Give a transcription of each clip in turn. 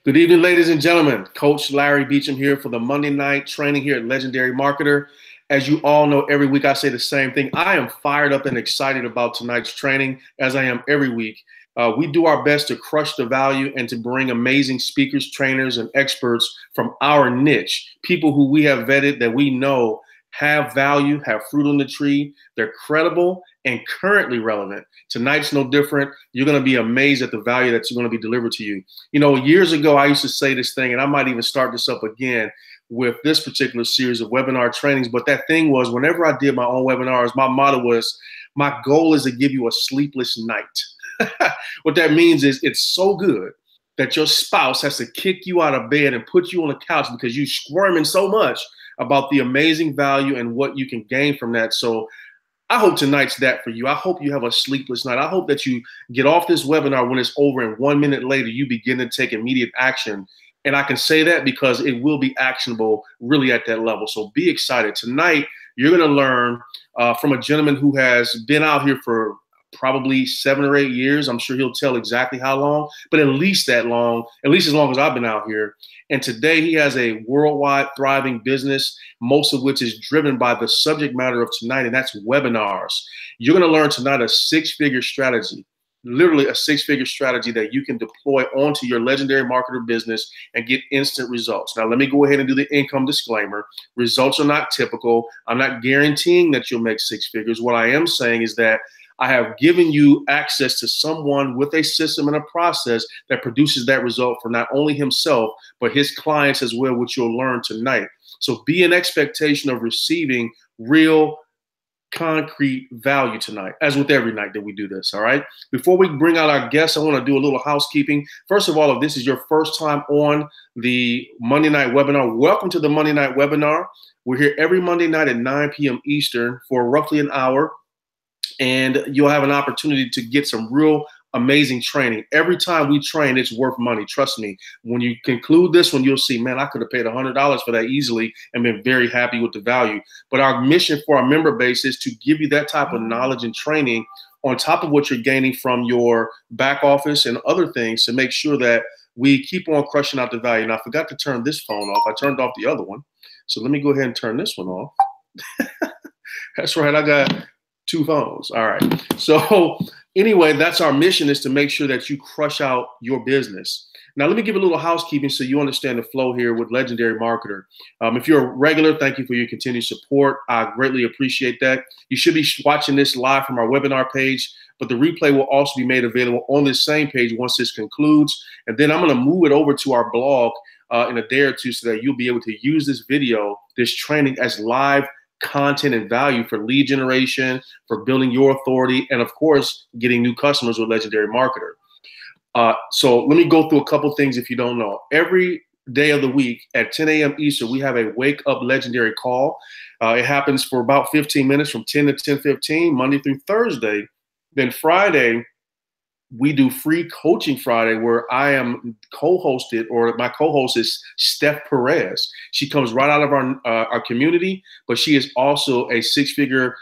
Good evening, ladies and gentlemen. Coach Larry Beecham here for the Monday night training here at Legendary Marketer. As you all know, every week I say the same thing. I am fired up and excited about tonight's training, as I am every week. We do our best to crush the value and to bring amazing speakers, trainers, and experts from our niche, people who we have vetted that we know have value, have fruit on the tree, they're credible and currently relevant. Tonight's no different. You're going to be amazed at the value that's going to be delivered to you. You know, years ago, I used to say this thing, and I might even start this up again with this particular series of webinar trainings. But that thing was, whenever I did my own webinars, my motto was, my goal is to give you a sleepless night. What that means is it's so good that your spouse has to kick you out of bed and put you on the couch because you're squirming so much about the amazing value and what you can gain from that. So I hope tonight's that for you. I hope you have a sleepless night. I hope that you get off this webinar when it's over and 1 minute later, you begin to take immediate action. And I can say that because it will be actionable really at that level. So be excited. Tonight, you're going to learn from a gentleman who has been out here for probably 7 or 8 years. I'm sure he'll tell exactly how long, but at least that long, at least as long as I've been out here. And today he has a worldwide thriving business, most of which is driven by the subject matter of tonight, and that's webinars. You're going to learn tonight a six-figure strategy, literally a six-figure strategy that you can deploy onto your Legendary Marketer business and get instant results. Now, let me go ahead and do the income disclaimer. Results are not typical. I'm not guaranteeing that you'll make six figures. What I am saying is that I have given you access to someone with a system and a process that produces that result for not only himself, but his clients as well, which you'll learn tonight. So be in expectation of receiving real concrete value tonight, as with every night that we do this, all right? Before we bring out our guests, I want to do a little housekeeping. First of all, if this is your first time on the Monday night webinar, welcome to the Monday night webinar. We're here every Monday night at 9 p.m. Eastern for roughly an hour. And you'll have an opportunity to get some real amazing training. Every time we train, it's worth money. Trust me. When you conclude this one, you'll see, man, I could have paid $100 for that easily and been very happy with the value. But our mission for our member base is to give you that type of knowledge and training on top of what you're gaining from your back office and other things to make sure that we keep on crushing out the value. Now, I forgot to turn this phone off. I turned off the other one. So let me go ahead and turn this one off. That's right. I got 2 phones. All right. So anyway, that's our mission, is to make sure that you crush out your business. Now, let me give a little housekeeping so you understand the flow here with Legendary Marketer. If you're a regular, thank you for your continued support. I greatly appreciate that. You should be watching this live from our webinar page, but the replay will also be made available on this same page once this concludes. And then I'm going to move it over to our blog in a day or two so that you'll be able to use this video, this training, as live content and value for lead generation, for building your authority, and of course, getting new customers with Legendary Marketer. So let me go through a couple things if you don't know. Every day of the week at 10 a.m. Eastern, we have a Wake Up Legendary call. It happens for about 15 minutes from 10 to 10:15, Monday through Thursday. Then Friday, we do Free Coaching Friday, where I am co-hosted, or my co-host is Steph Perez. She comes right out of our community, but she is also a six-figure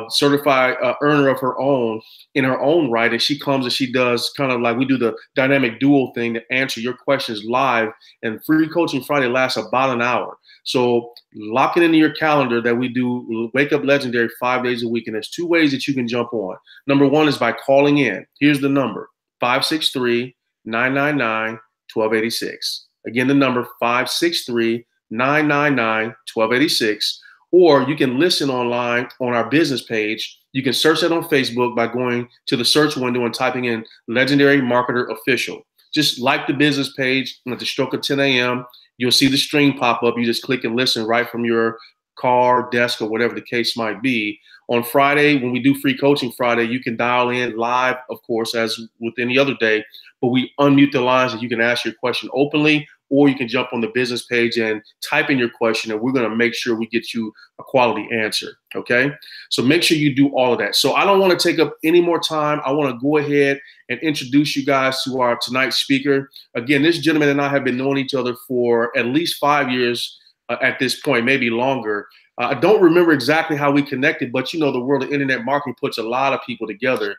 certified earner of her own in her own right. And she comes and she does kind of like we do the dynamic duo thing to answer your questions live. And Free Coaching Friday lasts about an hour. So lock it into your calendar that we do Wake Up Legendary 5 days a week. And there's 2 ways that you can jump on. Number one is by calling in. Here's the number: 563-999-1286. Again, the number 563-999-1286. Or you can listen online on our business page. You can search that on Facebook by going to the search window and typing in Legendary Marketer Official. Just like the business page, at the stroke of 10 a.m., you'll see the stream pop up. You just click and listen right from your car, desk, or whatever the case might be. On Friday, when we do Free Coaching Friday, you can dial in live, of course, as with any other day, but we unmute the lines and you can ask your question openly, or you can jump on the business page and type in your question, and we're going to make sure we get you a quality answer, okay? So make sure you do all of that. So I don't want to take up any more time. I want to go ahead and introduce you guys to our tonight's speaker. Again, this gentleman and I have been knowing each other for at least 5 years at this point, maybe longer. I don't remember exactly how we connected, but you know, the world of internet marketing puts a lot of people together.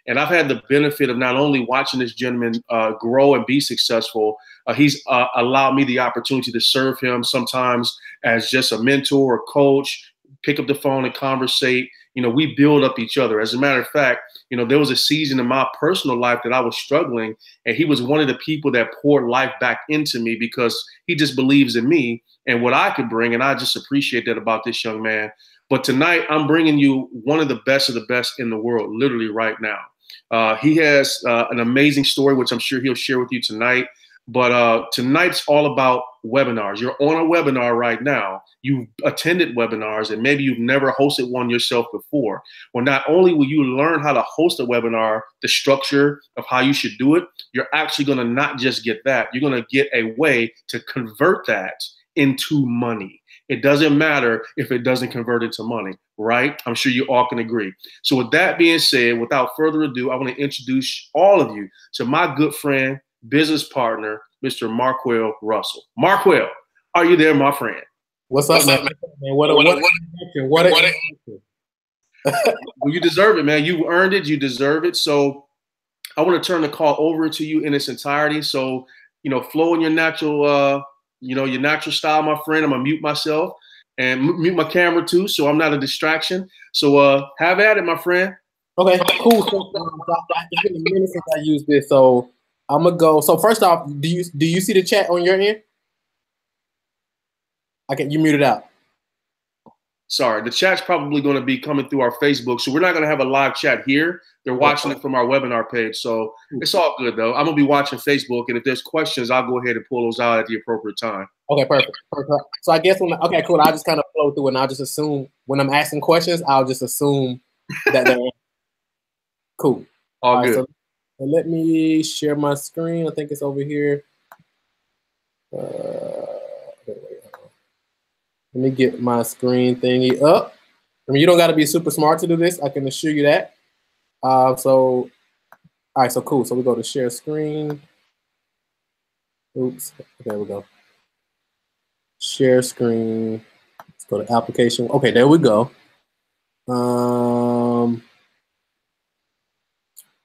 And I've had the benefit of not only watching this gentleman grow and be successful, he's allowed me the opportunity to serve him sometimes as just a mentor or coach, pick up the phone and conversate. You know, we build up each other. As a matter of fact, you know, there was a season in my personal life that I was struggling, and he was one of the people that poured life back into me because he just believes in me and what I could bring. And I just appreciate that about this young man. But tonight, I'm bringing you one of the best in the world, literally right now. He has an amazing story, which I'm sure he'll share with you tonight. But tonight's all about webinars. You're on a webinar right now. You've attended webinars, and maybe you've never hosted one yourself before. Well, not only will you learn how to host a webinar, the structure of how you should do it, you're actually going to not just get that. You're going to get a way to convert that into money. It doesn't matter if it doesn't convert into money, right? I'm sure you all can agree. So with that being said, without further ado, I want to introduce all of you to my good friend, business partner, Mr. Marquell Russell. Marquell, are you there, my friend? What's up, man? What Well, you deserve it, man. You earned it. You deserve it. So I want to turn the call over to you in its entirety. So, you know, flow in your natural, your natural style, my friend. I'm gonna mute myself and mute my camera too, so I'm not a distraction. So have at it, my friend. Okay, cool. So, it's been a minute since I used this, so I'm gonna go. So first off, do you see the chat on your end? You muted out. Sorry, the chat's probably going to be coming through our Facebook, so we're not going to have a live chat here. They're watching it from our webinar page, so it's all good though. I'm gonna be watching Facebook, and if there's questions, I'll go ahead and pull those out at the appropriate time. Okay, perfect. So I guess okay, cool. I'll just kind of flow through, and I'll just assume when I'm asking questions, I'll just assume that they're cool. All good. So let me share my screen. I think it's over here. Let me get my screen thingy up. I mean, you don't got to be super smart to do this. I can assure you that. All right, so cool. So we go to share screen. Oops, there we go. Share screen. Let's go to application. Okay, there we go.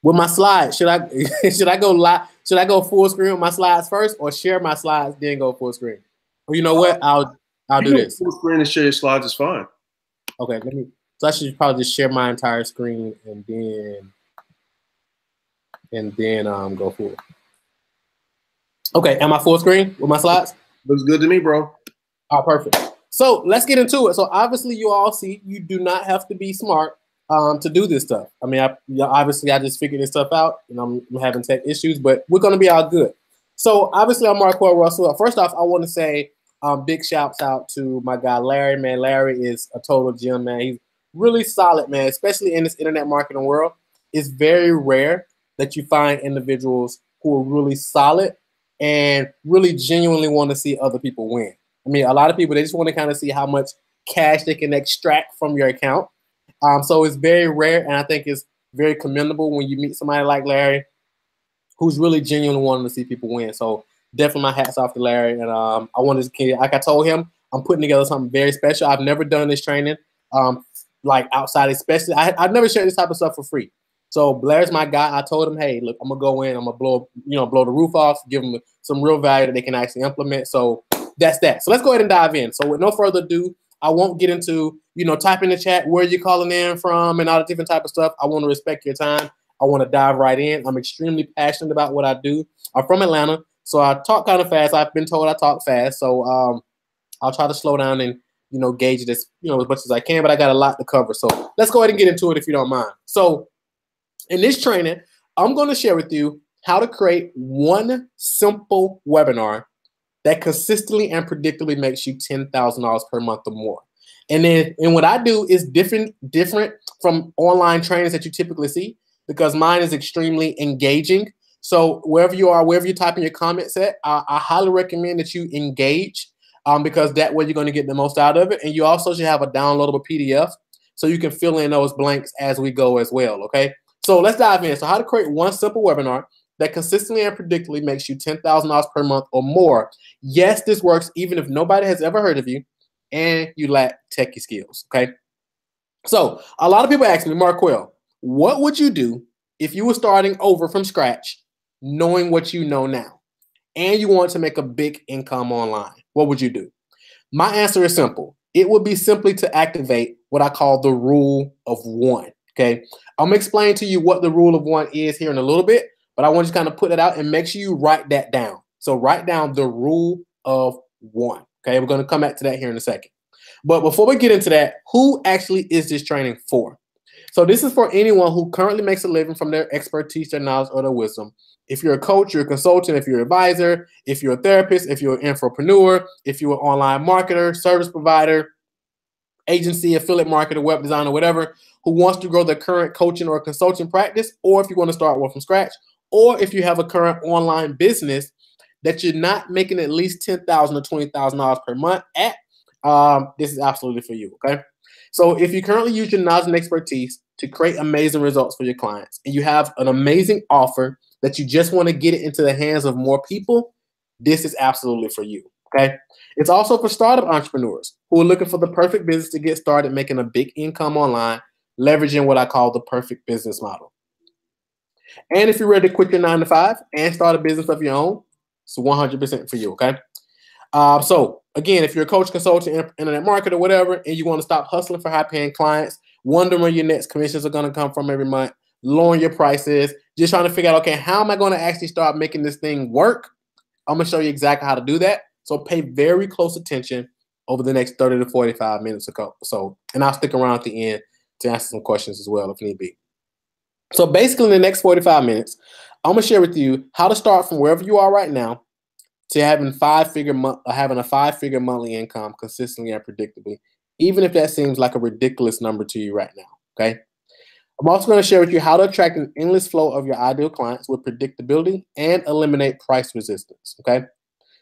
With my slides, should I go live? Should I go full screen with my slides first, or share my slides then go full screen? Well, you know what? I'll do this. Full screen and share your slides is fine. Okay, so I should probably just share my entire screen and then go full. Okay, am I full screen with my slides? Looks good to me, bro. Oh, perfect. So let's get into it. So obviously you all see you do not have to be smart to do this stuff. I mean, obviously I just figured this stuff out, and I'm having tech issues, but we're gonna be all good. So obviously I'm Marquell Russell. First off, I want to say big shouts out to my guy Larry. Man, Larry is a total gem, man. He's really solid, man, especially in this internet marketing world. It's very rare that you find individuals who are really solid and really genuinely want to see other people win. I mean, a lot of people, they just want to kind of see how much cash they can extract from your account. So it's very rare, and I think it's very commendable when you meet somebody like Larry who's really genuinely wanting to see people win. So definitely my hats off to Larry. And I wanted to, like I told him, I'm putting together something very special. I've never done this training like outside, especially. I've never shared this type of stuff for free. So Blair's my guy. I told him, hey, look, I'm gonna go in, I'm gonna blow the roof off, give them some real value that they can actually implement. So that's that. So let's go ahead and dive in. So with no further ado, I won't get into, type in the chat where you're calling in from and all the different type of stuff. I want to respect your time. I want to dive right in. I'm extremely passionate about what I do. I'm from Atlanta, so I talk kind of fast. I've been told I talk fast, so I'll try to slow down and gauge it as much as I can. But I got a lot to cover, so let's go ahead and get into it if you don't mind. So in this training, I'm going to share with you how to create one simple webinar that consistently and predictably makes you $10,000 per month or more. And what I do is different from online trainings that you typically see, because mine is extremely engaging. So wherever you are, wherever you type in your comment set, I highly recommend that you engage because that way you're going to get the most out of it. And you also should have a downloadable PDF so you can fill in those blanks as we go as well, okay? So let's dive in. So how to create one simple webinar that consistently and predictably makes you $10,000 per month or more. Yes, this works even if nobody has ever heard of you. and you lack techie skills. Okay. So a lot of people ask me, Marquel, what would you do if you were starting over from scratch, knowing what you know now, and you want to make a big income online? What would you do? My answer is simple. It would be simply to activate what I call the rule of one. Okay. I'm going to explain to you what the rule of one is here in a little bit, but I want you to kind of put it out and make sure you write that down. So write down the rule of one. Okay. We're going to come back to that here in a second. But before we get into that, who actually is this training for? So this is for anyone who currently makes a living from their expertise, their knowledge, or their wisdom. If you're a coach, you're a consultant, if you're an advisor, if you're a therapist, if you're an entrepreneur, if you're an online marketer, service provider, agency, affiliate marketer, web designer, whatever, who wants to grow their current coaching or consulting practice, or if you want to start one from scratch, or if you have a current online business that you're not making at least $10,000 or $20,000 per month at, this is absolutely for you, okay? So if you currently use your knowledge and expertise to create amazing results for your clients, and you have an amazing offer that you just want to get it into the hands of more people, this is absolutely for you, okay? It's also for startup entrepreneurs who are looking for the perfect business to get started making a big income online, leveraging what I call the perfect business model. And if you're ready to quit your 9-to-5 and start a business of your own, it's 100% for you, okay? So again, if you're a coach, consultant, internet marketer, whatever, and you want to stop hustling for high-paying clients, wondering where your next commissions are going to come from every month, lowering your prices, just trying to figure out, okay, how am I going to actually start making this thing work? I'm going to show you exactly how to do that. So pay very close attention over the next 30 to 45 minutes or so, and I'll stick around at the end to answer some questions as well if need be. So basically in the next 45 minutes, I'm going to share with you how to start from wherever you are right now to having a 5-figure monthly income consistently and predictably, even if that seems like a ridiculous number to you right now, okay? I'm also going to share with you how to attract an endless flow of your ideal clients with predictability and eliminate price resistance, okay?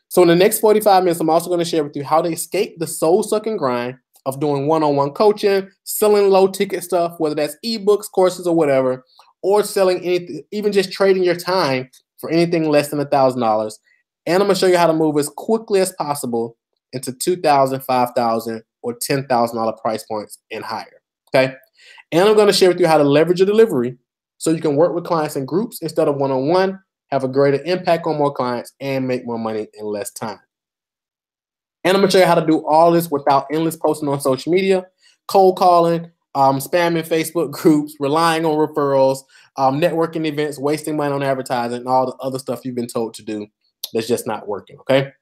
So in the next 45 minutes, I'm also going to share with you how to escape the soul-sucking grind of doing one-on-one coaching, selling low-ticket stuff, whether that's ebooks, courses, or whatever, or selling anything, even just trading your time for anything less than $1,000. And I'm going to show you how to move as quickly as possible into $2,000, $5,000, or $10,000 price points and higher, okay? And I'm going to share with you how to leverage your delivery so you can work with clients in groups instead of one-on-one, have a greater impact on more clients, and make more money in less time. And I'm going to show you how to do all this without endless posting on social media, cold calling, spamming Facebook groups, relying on referrals, networking events, wasting money on advertising, and all the other stuff you've been told to do that's just not working, okay?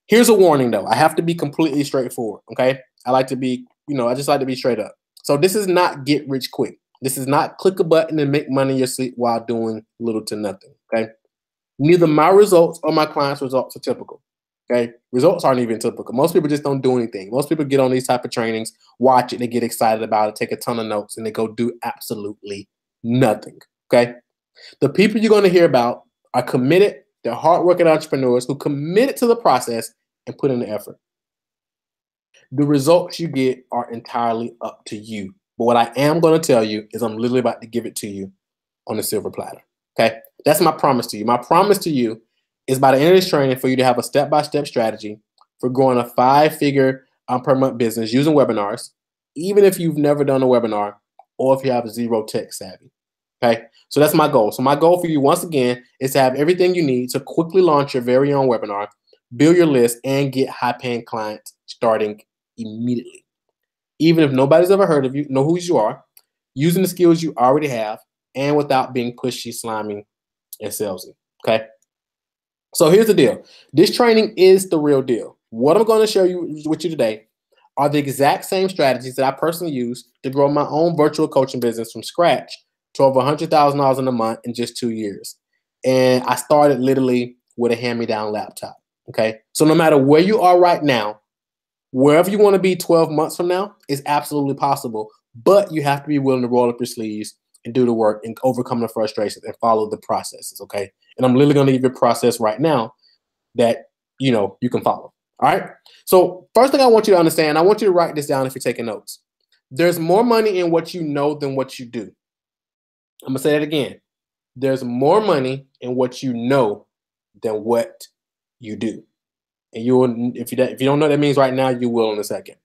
Here's a warning, though. I have to be completely straightforward, okay? I just like to be straight up. So this is not get rich quick. This is not click a button and make money in your sleep while doing little to nothing, okay? Neither my results or my clients' results are typical, okay? Results aren't even typical. Most people just don't do anything. Most people get on these type of trainings, watch it, they get excited about it, take a ton of notes, and they go do absolutely nothing, okay? The people you're going to hear about are committed. They're hardworking entrepreneurs who committed to the process and put in the effort. The results you get are entirely up to you. But what I am going to tell you is I'm literally about to give it to you on a silver platter. Okay? That's my promise to you. My promise to you is by the end of this training for you to have a step-by-step strategy for growing a 5-figure per month business using webinars, even if you've never done a webinar or if you have zero tech savvy. Okay? So that's my goal. So my goal for you, once again, is to have everything you need to quickly launch your very own webinar, build your list, and get high-paying clients starting immediately. Even if nobody's ever heard of you, know who you are, using the skills you already have, and without being pushy, slimy, and salesy, okay? So here's the deal. This training is the real deal. What I'm going to share with you today are the exact same strategies that I personally use to grow my own virtual coaching business from scratch to over $100,000 in a month in just 2 years. And I started literally with a hand-me-down laptop, okay? So no matter where you are right now, wherever you want to be 12 months from now is absolutely possible, but you have to be willing to roll up your sleeves and do the work and overcome the frustrations and follow the processes, okay? And I'm literally going to give you a process right now that, you can follow, all right? So first thing I want you to understand, I want you to write this down if you're taking notes. There's more money in what you know than what you do. I'm going to say that again. There's more money in what you know than what you do. And you will, if you don't know what that means right now, you will in a second.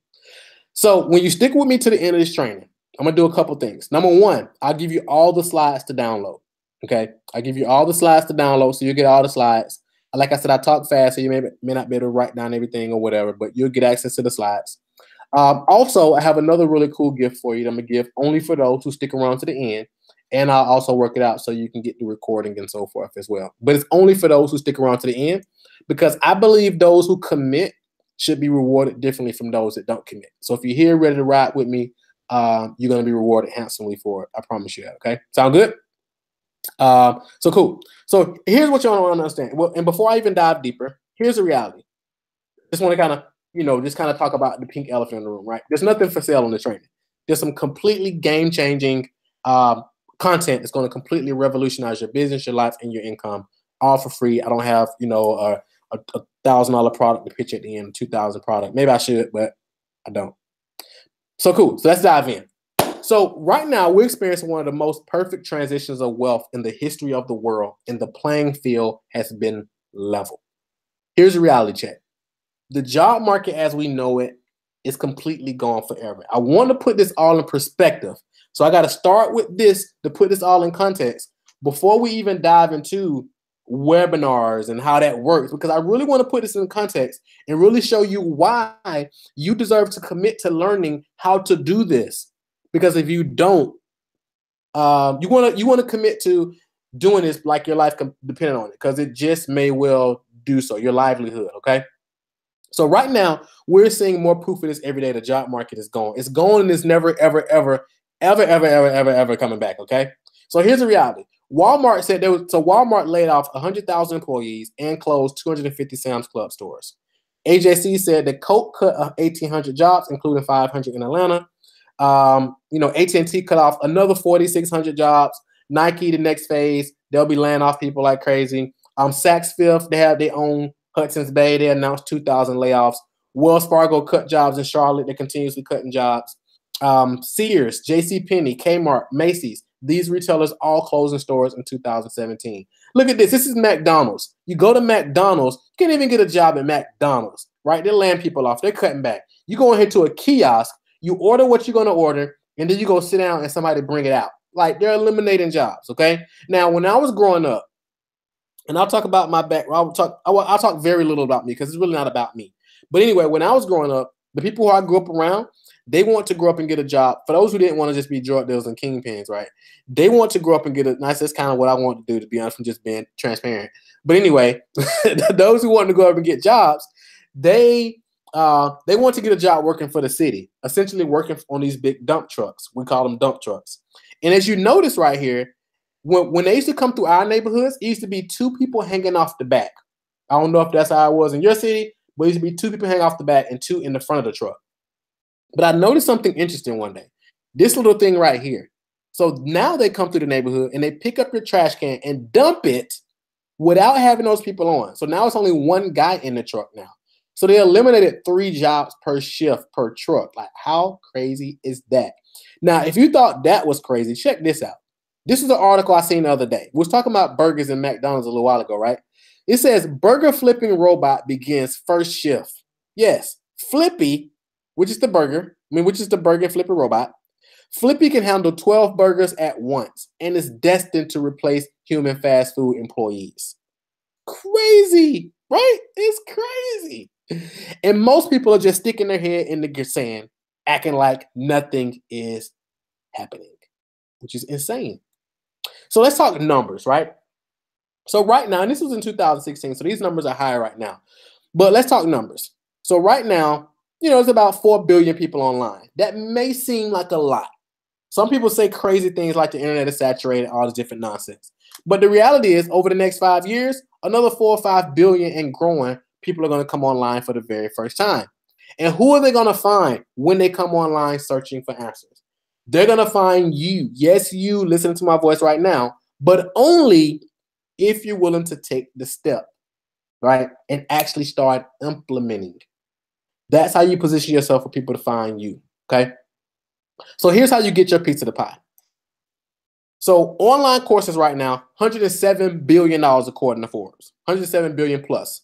So when you stick with me to the end of this training, I'm gonna do a couple things. Number one, I'll give you all the slides to download. Okay, I give you all the slides to download, so you get all the slides. Like I said, I talk fast, so you may not be able to write down everything or whatever, but you'll get access to the slides. Also, I have another really cool gift for you that I'm gonna give only for those who stick around to the end, and I'll also work it out so you can get the recording and so forth as well. But it's only for those who stick around to the end, because I believe those who commit should be rewarded differently from those that don't commit. So if you're here ready to ride with me, you're going to be rewarded handsomely for it. I promise you that. Okay. Sound good? So cool. So here's what you want to understand. Well, and before I even dive deeper, here's the reality. Just want to kind of, talk about the pink elephant in the room, right? There's nothing for sale on the training. There's some completely game-changing content that's going to completely revolutionize your business, your life, and your income, all for free. I don't have, a $1,000 product to pitch at the end, $2,000 product. Maybe I should, but I don't. So cool. So let's dive in. So right now we're experiencing one of the most perfect transitions of wealth in the history of the world, and the playing field has been leveled. Here's a reality check. The job market as we know it is completely gone forever. I want to put this all in perspective. So I got to start with this to put this all in context before we even dive into webinars and how that works, because I really want to put this in context and really show you why you deserve to commit to learning how to do this. Because if you don't, you want to commit to doing this like your life depending on it, because it just may well do so, your livelihood. Okay. So right now we're seeing more proof of this every day. The job market is gone. It's gone, and it's never, ever, ever, ever, ever, ever, ever, ever coming back. Okay. So here's the reality. Walmart said Walmart laid off 100,000 employees and closed 250 Sam's Club stores. AJC said that Coke cut 1,800 jobs, including 500 in Atlanta. AT&T cut off another 4,600 jobs. Nike, the next phase, they'll be laying off people like crazy. Saks Fifth, they have their own Hudson's Bay. They announced 2,000 layoffs. Wells Fargo cut jobs in Charlotte. They're continuously cutting jobs. Sears, JCPenney, Kmart, Macy's. These retailers all closing stores in 2017. Look at this. This is McDonald's. You go to McDonald's, you can't even get a job at McDonald's, right? They're laying people off. They're cutting back. You go ahead to a kiosk, you order what you're going to order, and then you go sit down and somebody bring it out. Like, they're eliminating jobs, okay? Now, when I was growing up, and I'll talk about my background. I'll talk very little about me because it's really not about me. But anyway, when I was growing up, the people who I grew up around, they want to grow up and get a job. For those who didn't want to just be drug dealers and kingpins, right? They want to grow up and get a nice. That's kind of what I want to do, to be honest, from just being transparent. But anyway, those who want to go up and get jobs, they want to get a job working for the city, essentially working on these big dump trucks. We call them dump trucks. And as you notice right here, when they used to come through our neighborhoods, it used to be two people hanging off the back. I don't know if that's how it was in your city, but it used to be two people hanging off the back and two in the front of the truck. But I noticed something interesting one day. This little thing right here. So now they come through the neighborhood and they pick up your trash can and dump it without having those people on. So now it's only one guy in the truck now. So they eliminated 3 jobs per shift per truck. Like, how crazy is that? Now, if you thought that was crazy, check this out. This is an article I seen the other day. We was talking about burgers and McDonald's a little while ago, right? It says burger flipping robot begins first shift. Yes, Flippy, which is the burger flipping robot. Flippy can handle 12 burgers at once and is destined to replace human fast food employees. Crazy, right? It's crazy. And most people are just sticking their head in the sand, acting like nothing is happening, which is insane. So let's talk numbers, right? So right now, and this was in 2016, so these numbers are higher right now. But let's talk numbers. So right now, there's about 4 billion people online. That may seem like a lot. Some people say crazy things like the internet is saturated, all this different nonsense. But the reality is, over the next 5 years, another 4 or 5 billion and growing people are going to come online for the very first time. And who are they going to find when they come online searching for answers? They're going to find you. Yes, you listening to my voice right now, but only if you're willing to take the step, right? And actually start implementing. That's how you position yourself for people to find you, okay? So here's how you get your piece of the pie. So online courses right now, $107 billion according to Forbes, $107 billion plus.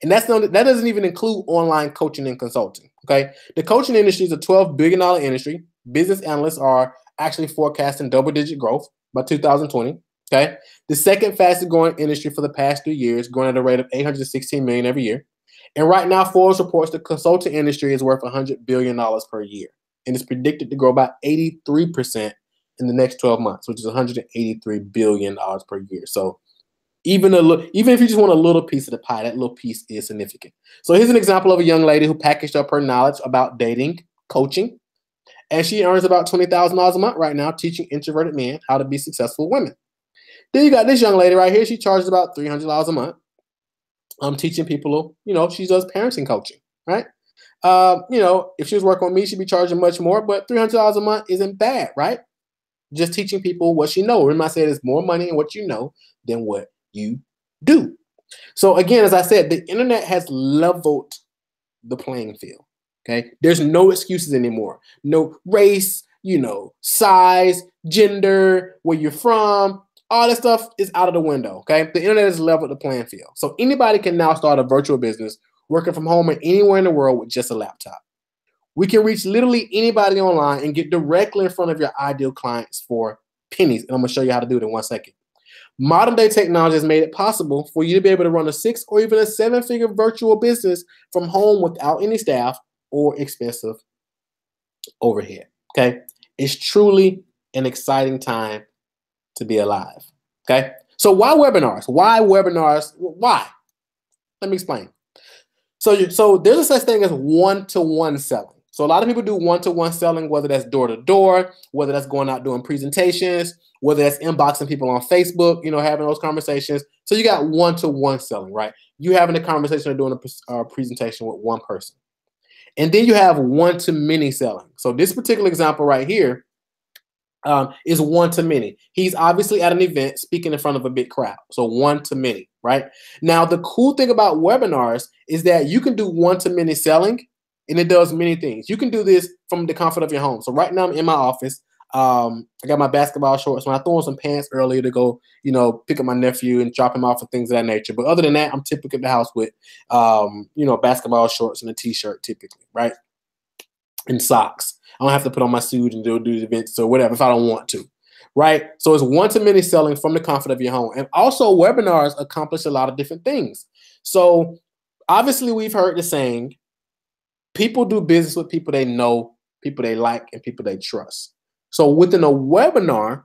And that doesn't even include online coaching and consulting. Okay. The coaching industry is a $12 billion industry. Business analysts are actually forecasting double-digit growth by 2020. Okay. The second fastest growing industry for the past 3 years, growing at a rate of $816 million every year. And right now, Forbes reports the consulting industry is worth $100 billion per year. And it's predicted to grow by 83% in the next 12 months, which is $183 billion per year. So even if you just want a little piece of the pie, that little piece is significant. So here's an example of a young lady who packaged up her knowledge about dating, coaching, and she earns about $20,000 a month right now teaching introverted men how to be successful women. Then you got this young lady right here. She charges about $300 a month. I'm teaching people, she does parenting coaching, right? If she was working on me, she'd be charging much more, but $300 a month isn't bad, right? Just teaching people what she knows. Remember I said it's more money in what you know than what you do. So again, as I said, the internet has leveled the playing field. Okay. There's no excuses anymore. No race, size, gender, where you're from, all that stuff is out of the window. Okay. The internet has leveled the playing field. So anybody can now start a virtual business working from home or anywhere in the world with just a laptop. We can reach literally anybody online and get directly in front of your ideal clients for pennies. And I'm going to show you how to do it in 1 second. Modern day technology has made it possible for you to be able to run a 6 or even a 7-figure virtual business from home without any staff or expensive overhead. Okay. It's truly an exciting time to be alive. Okay. So why webinars? Why webinars? Why? Let me explain. So there's a such thing as one-to-one selling. So a lot of people do one-to-one selling, whether that's door-to-door, whether that's going out doing presentations, whether that's inboxing people on Facebook, having those conversations. So you got one-to-one selling, right? You having a conversation or doing a presentation with one person. And then you have one-to-many selling. So this particular example right here is one-to-many. He's obviously at an event speaking in front of a big crowd. So one-to-many, right? Now, the cool thing about webinars is that you can do one-to-many selling, and it does many things. You can do this from the comfort of your home. So right now I'm in my office. I got my basketball shorts. When I threw on some pants earlier to go, pick up my nephew and drop him off and things of that nature. But other than that, I'm typically at the house with, basketball shorts and a t-shirt typically, right? And socks. I don't have to put on my suit and do the events or whatever if I don't want to, right? So it's one-to-many selling from the comfort of your home. And also webinars accomplish a lot of different things. So obviously we've heard the saying, people do business with people they know, people they like, and people they trust. So within a webinar,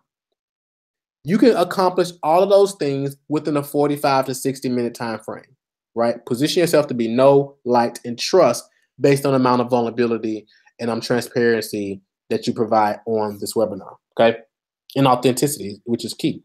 you can accomplish all of those things within a 45 to 60-minute time frame, right? Position yourself to be know, liked, and trust based on the amount of vulnerability and transparency that you provide on this webinar, okay? And authenticity, which is key.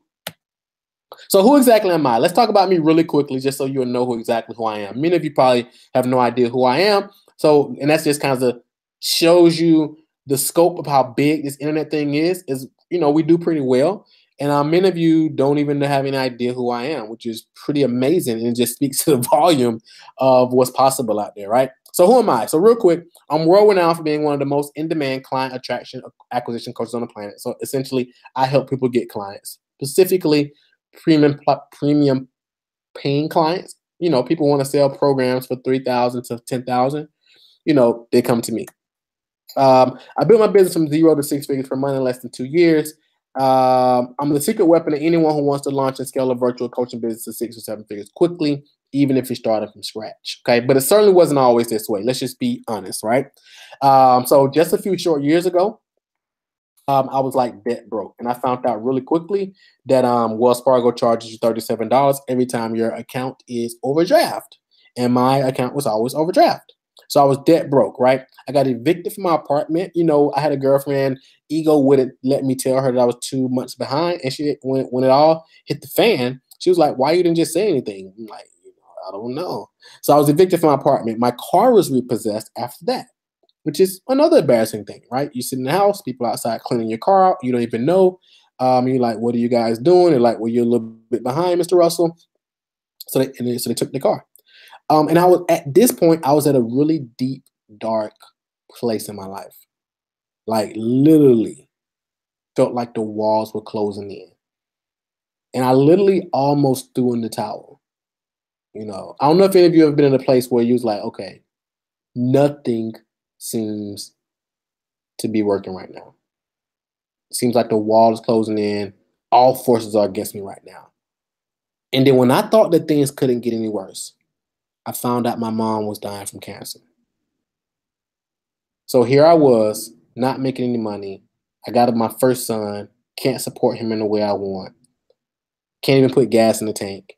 So who exactly am I? Let's talk about me really quickly just so you'll know exactly who I am. Many of you probably have no idea who I am. So, and that's just kind of shows you the scope of how big this internet thing is, we do pretty well. And many of you don't even have any idea who I am, which is pretty amazing. And it just speaks to the volume of what's possible out there, right? So who am I? So real quick, I'm world renowned for being one of the most in-demand client attraction acquisition coaches on the planet. So essentially, I help people get clients, specifically premium paying clients. People want to sell programs for $3,000 to $10,000. They come to me. I built my business from 0 to 6 figures per month in less than 2 years. I'm the secret weapon to anyone who wants to launch and scale a virtual coaching business to 6 or 7 figures quickly, even if you're starting from scratch. Okay, but it certainly wasn't always this way. Let's just be honest, right? So just a few short years ago, I was like debt broke, and I found out really quickly that Wells Fargo charges you $37 every time your account is overdraft, and my account was always overdraft. So I was debt broke, right? I got evicted from my apartment. I had a girlfriend. Ego wouldn't let me tell her that I was 2 months behind. And she, when it all hit the fan, she was like, "Why you didn't just say anything?" I'm like, I don't know. So I was evicted from my apartment. My car was repossessed after that, which is another embarrassing thing, right? You sit in the house, people outside cleaning your car out. You don't even know. You're like, "What are you guys doing?" They're like, "Well, you're a little bit behind, Mr. Russell." So they took the car. And at this point, I was at a really deep, dark place in my life. Like literally felt like the walls were closing in. And I literally almost threw in the towel. You know, I don't know if any of you have been in a place where you was like, okay, nothing seems to be working right now. It seems like the wall is closing in. All forces are against me right now. And then when I thought that things couldn't get any worse, I found out my mom was dying from cancer. So here I was, not making any money. I got my first son, can't support him in the way I want. Can't even put gas in the tank.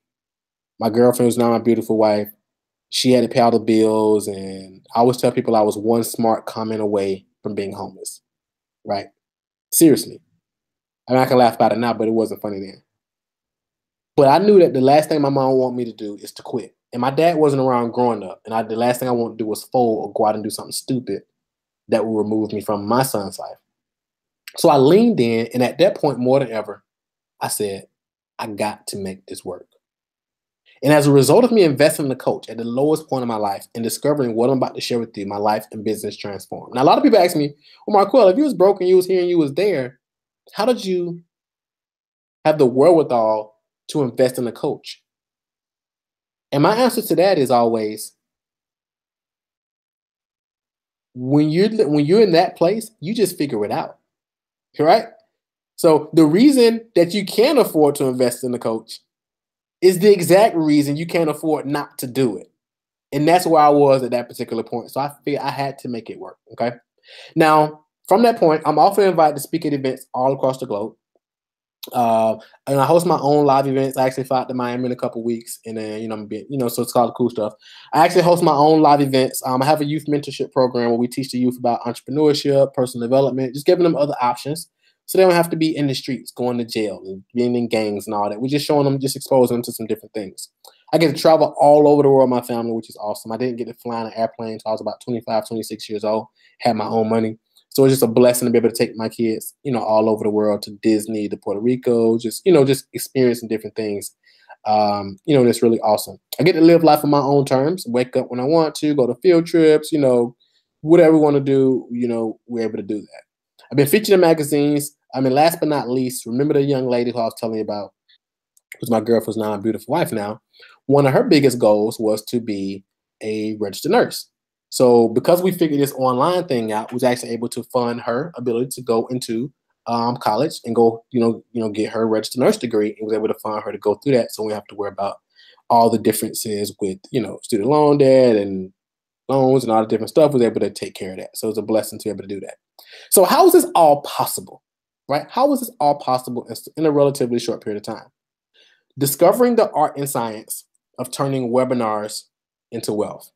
My girlfriend was now my beautiful wife. She had to pay all the bills, and I always tell people I was one smart comment away from being homeless, right? Seriously. I mean, I can laugh about it now, but it wasn't funny then. But I knew that the last thing my mom wanted me to do is to quit. And my dad wasn't around growing up, and the last thing I wanted to do was fold or go out and do something stupid that would remove me from my son's life. So I leaned in, and at that point, more than ever, I said, I got to make this work. And as a result of me investing in the coach at the lowest point of my life and discovering what I'm about to share with you, my life and business transformed. Now, a lot of people ask me, well, Marquel, if you was broken, you was here and you was there, how did you have the wherewithal to invest in a coach? And my answer to that is always, when you're in that place, you just figure it out, right? So the reason that you can't afford to invest in a coach is the exact reason you can't afford not to do it. And that's where I was at that particular point. So I figured I had to make it work, okay? Now, from that point, I'm often invited to speak at events all across the globe. And I host my own live events. I actually fly out to Miami in a couple weeks, and then so it's called cool stuff. I actually host my own live events. I have a youth mentorship program where we teach the youth about entrepreneurship, personal development, just giving them other options, so they don't have to be in the streets, going to jail, and being in gangs and all that. We're just showing them, just exposing them to some different things. I get to travel all over the world with my family, which is awesome. I didn't get to fly on an airplane until I was about 25, 26 years old. Had my own money. So it's just a blessing to be able to take my kids, all over the world, to Disney, to Puerto Rico, just experiencing different things. That's really awesome. I get to live life on my own terms, wake up when I want to, go to field trips, whatever we want to do, we're able to do that. I've been featured in magazines. Last but not least, remember the young lady who I was telling you about, who's my girlfriend's now a beautiful wife now. One of her biggest goals was to be a registered nurse. So because we figured this online thing out, we was actually able to fund her ability to go into college and go, get her registered nurse degree, and was able to fund her to go through that. So we have to worry about all the differences with, student loan debt and loans and all the different stuff. Was able to take care of that. So it's a blessing to be able to do that. So how is this all possible, right? How is this all possible in a relatively short period of time? Discovering the art and science of turning webinars into wealth.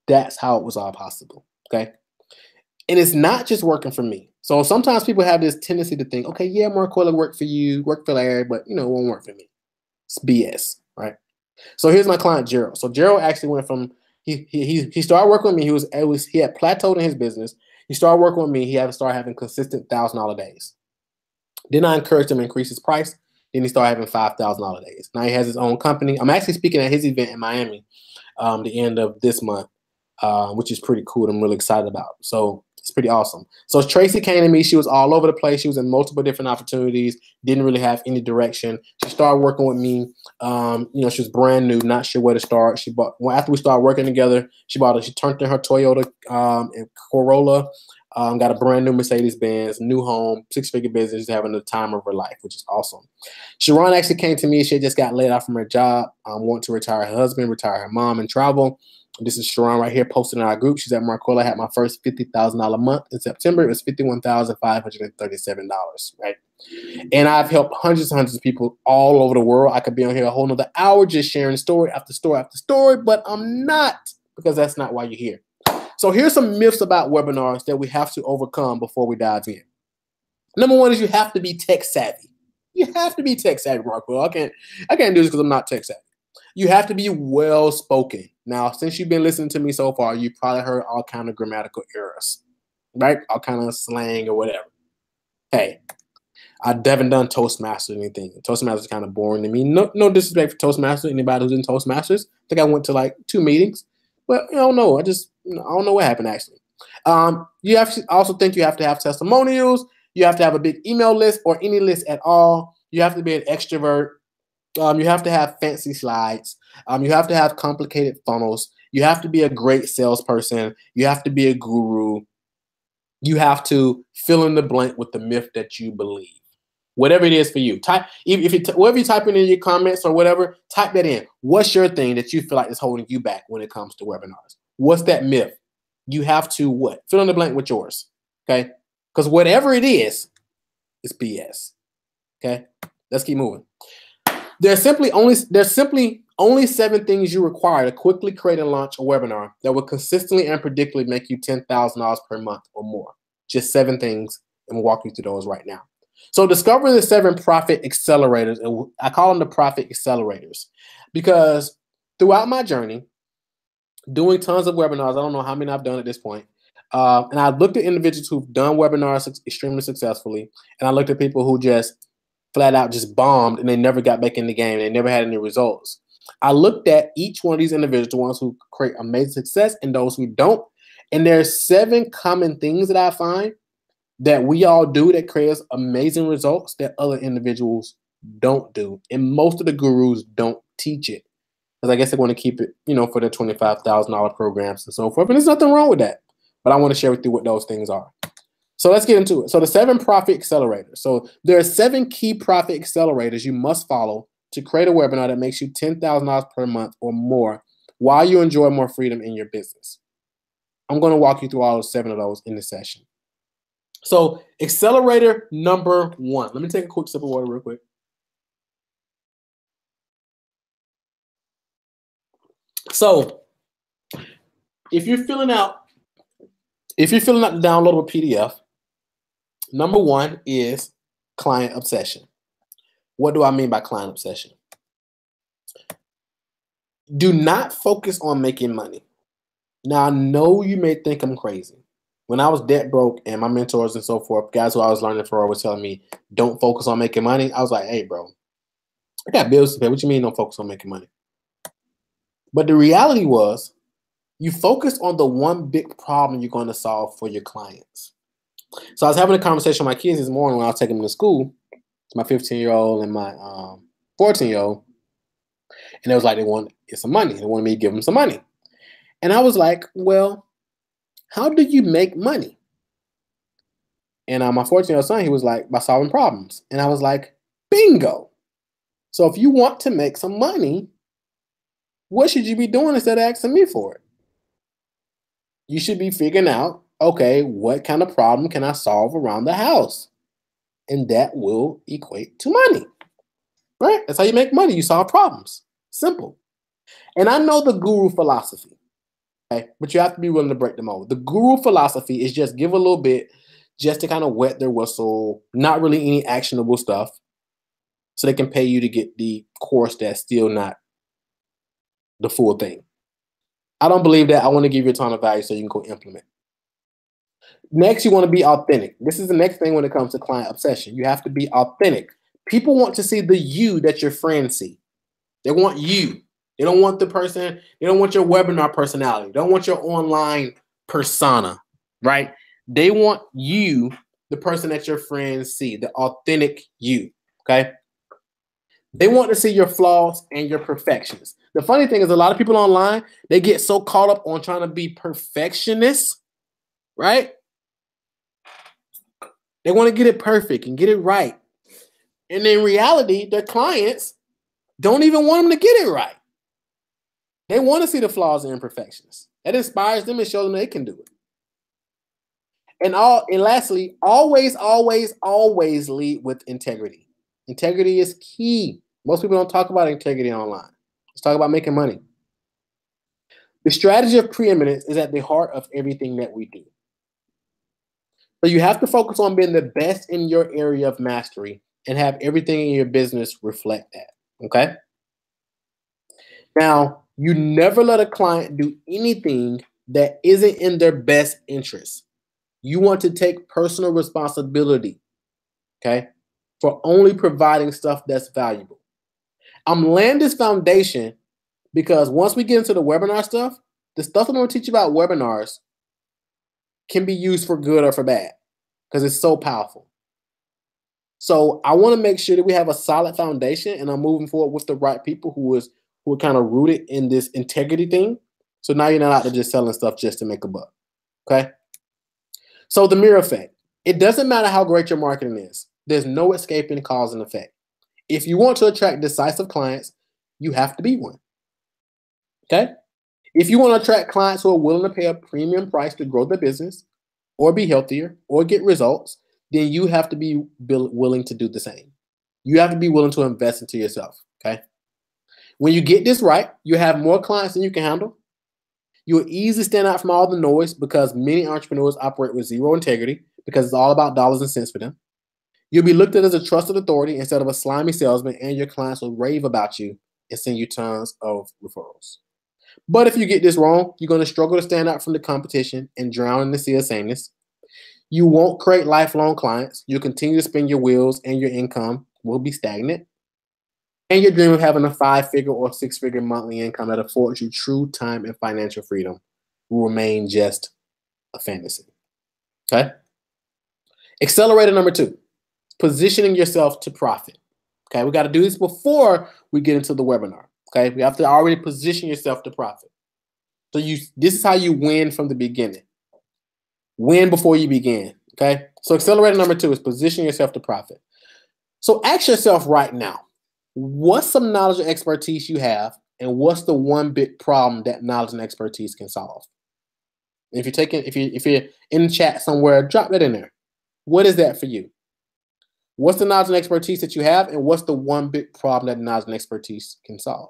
That's how it was all possible, okay? And it's not just working for me. So sometimes people have this tendency to think, okay, yeah, Marquel will work for you, work for Larry, but, it won't work for me. It's BS, right? So here's my client, Gerald. So Gerald actually went from, he started working with me. He had plateaued in his business. He started working with me. He had to start having consistent $1,000 days. Then I encouraged him to increase his price. Then he started having $5,000 days. Now he has his own company. I'm actually speaking at his event in Miami the end of this month, which is pretty cool. I'm really excited about. So it's pretty awesome. So Tracy came to me. She was all over the place. She was in multiple different opportunities. Didn't really have any direction. She started working with me. She was brand new, not sure where to start. After we started working together, she turned in her Toyota Corolla. Got a brand new Mercedes-Benz, new home, 6-figure business, having the time of her life, which is awesome. Sharon actually came to me. She had just got laid off from her job, wanted to retire her husband, retire her mom, and travel. This is Sharon right here posted in our group. She's at Marquel. I had my first $50,000 month in September. It was $51,537, right? And I've helped hundreds and hundreds of people all over the world. I could be on here a whole nother hour just sharing story after story after story, but I'm not, because that's not why you're here. So here's some myths about webinars that we have to overcome before we dive in. Number one is you have to be tech savvy. You have to be tech savvy, Marquel. I can't do this because I'm not tech savvy. You have to be well spoken. Now, since you've been listening to me so far, you probably heard all kind of grammatical errors, right? All kind of slang or whatever. Hey, I haven't done Toastmasters or anything. Toastmasters is kind of boring to me. No disrespect for Toastmasters. Anybody who's in Toastmasters, I think I went to like 2 meetings, but I don't know. I don't know what happened actually. You have to also think you have to have testimonials. You have to have a big email list or any list at all. You have to be an extrovert. You have to have fancy slides. You have to have complicated funnels. You have to be a great salesperson. You have to be a guru. You have to fill in the blank with the myth that you believe. Whatever it is for you. Type whatever you type in your comments or whatever, type that in. What's your thing that you feel like is holding you back when it comes to webinars? What's that myth? You have to what? Fill in the blank with yours. Okay? Because whatever it is, it's BS. Okay? Let's keep moving. There's simply only 7 things you require to quickly create and launch a webinar that will consistently and predictably make you $10,000 per month or more. Just 7 things, and we'll walk you through those right now. So discover the 7 profit accelerators, and I call them the profit accelerators because throughout my journey, doing tons of webinars, I don't know how many I've done at this point, and I looked at individuals who've done webinars extremely successfully, and I looked at people who just flat out just bombed and they never got back in the game. They never had any results. I looked at each one of these individuals, the ones who create amazing success and those who don't, and there's 7 common things that I find that we all do that creates amazing results that other individuals don't do. And most of the gurus don't teach it because I guess they want to keep it, for their $25,000 programs and so forth. And there's nothing wrong with that. But I want to share with you what those things are. So let's get into it. So the 7 profit accelerators. So there are 7 key profit accelerators you must follow to create a webinar that makes you $10,000 per month or more while you enjoy more freedom in your business. I'm going to walk you through all 7 of those in this session. So accelerator number 1. Let me take a quick sip of water real quick. So if you're filling out the downloadable PDF, number 1 is client obsession. What do I mean by client obsession? Do not focus on making money. Now, I know you may think I'm crazy. When I was debt broke and my mentors and so forth, guys who I was learning from were telling me, don't focus on making money. I was like, hey, bro, I got bills to pay. What you mean don't focus on making money? But the reality was you focus on the one big problem you're going to solve for your clients. So I was having a conversation with my kids this morning when I was taking them to school, my 15-year-old and my 14-year-old. And it was like they wanted some money. They wanted me to give them some money. And I was like, well, how do you make money? And my 14-year-old son, he was like, by solving problems. And I was like, bingo. So if you want to make some money, what should you be doing instead of asking me for it? You should be figuring out, okay, what kind of problem can I solve around the house? And that will equate to money, right? That's how you make money. You solve problems. Simple. And I know the guru philosophy. Okay, but you have to be willing to break the mold. The guru philosophy is just give a little bit just to kind of wet their whistle, not really any actionable stuff, so they can pay you to get the course that's still not the full thing. I don't believe that. I want to give you a ton of value so you can go implement. Next, you want to be authentic. This is the next thing when it comes to client obsession. You have to be authentic. People want to see the you that your friends see. They want you. They don't want the person, they don't want your webinar personality. They don't want your online persona, right? They want you, the person that your friends see, the authentic you, okay? They want to see your flaws and your perfections. The funny thing is a lot of people online, they get so caught up on trying to be perfectionists, right? They want to get it perfect and get it right. And in reality, their clients don't even want them to get it right. They want to see the flaws and imperfections. That inspires them and shows them they can do it. And lastly, always, always, always lead with integrity. Integrity is key. Most people don't talk about integrity online. Let's talk about making money. The strategy of preeminence is at the heart of everything that we do. So you have to focus on being the best in your area of mastery and have everything in your business reflect that, okay? Now, you never let a client do anything that isn't in their best interest. You want to take personal responsibility, okay, for only providing stuff that's valuable. I'm laying this foundation because once we get into the webinar stuff, the stuff I'm going to teach you about webinars can be used for good or for bad because it's so powerful. So I want to make sure that we have a solid foundation and I'm moving forward with the right people who is who are kind of rooted in this integrity thing. So now you're not out there just selling stuff just to make a buck. Okay. So the mirror effect. It doesn't matter how great your marketing is. There's no escaping cause and effect. If you want to attract decisive clients, you have to be one. Okay. If you want to attract clients who are willing to pay a premium price to grow their business or be healthier or get results, then you have to be willing to do the same. You have to be willing to invest into yourself. Okay. When you get this right, you have more clients than you can handle. You'll easily stand out from all the noise because many entrepreneurs operate with zero integrity because it's all about dollars and cents for them. You'll be looked at as a trusted authority instead of a slimy salesman, and your clients will rave about you and send you tons of referrals. But if you get this wrong, you're going to struggle to stand out from the competition and drown in the sea of sameness. You won't create lifelong clients. You'll continue to spin your wheels, and your income will be stagnant. And your dream of having a 5-figure or 6-figure monthly income that affords you true time and financial freedom will remain just a fantasy. Okay? Accelerator number 2, positioning yourself to profit. Okay, we got to do this before we get into the webinar. Okay, we have to already position yourself to profit. So this is how you win from the beginning. Win before you begin. Okay, so accelerator number 2 is position yourself to profit. So ask yourself right now, what's some knowledge and expertise you have, and what's the one big problem that knowledge and expertise can solve? If you're in the chat somewhere, drop that in there. What is that for you? What's the knowledge and expertise that you have, and what's the one big problem that knowledge and expertise can solve?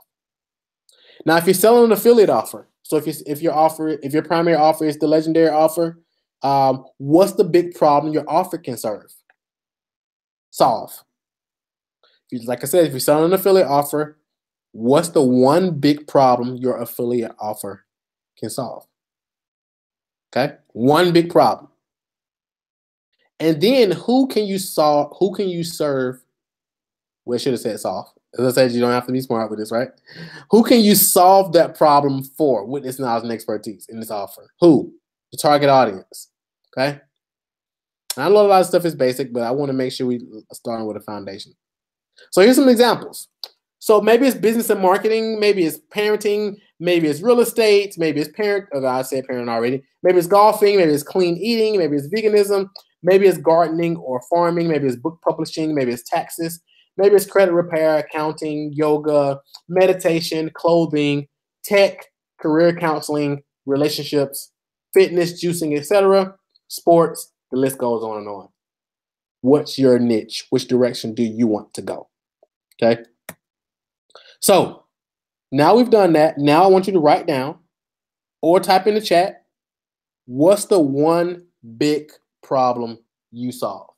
Now, if you're selling an affiliate offer, so if your primary offer is the legendary offer, what's the big problem your offer can solve? Like I said, if you're selling an affiliate offer, what's the one big problem your affiliate offer can solve? Okay, one big problem. And then who can you serve? Well, I should have said solve. As I said, you don't have to be smart with this, right? Who can you solve that problem for with this knowledge and expertise in this offer? Who? The target audience. Okay. I know a lot of stuff is basic, but I want to make sure we start with a foundation. So here's some examples. So maybe it's business and marketing, maybe it's parenting, maybe it's real estate, maybe it's I said parent already. Maybe it's golfing, maybe it's clean eating, maybe it's veganism, maybe it's gardening or farming, maybe it's book publishing, maybe it's taxes, maybe it's credit repair, accounting, yoga, meditation, clothing, tech, career counseling, relationships, fitness, juicing, etc., sports, the list goes on and on. What's your niche? Which direction do you want to go? Okay. So now we've done that. Now I want you to write down or type in the chat, what's the one big problem you solve?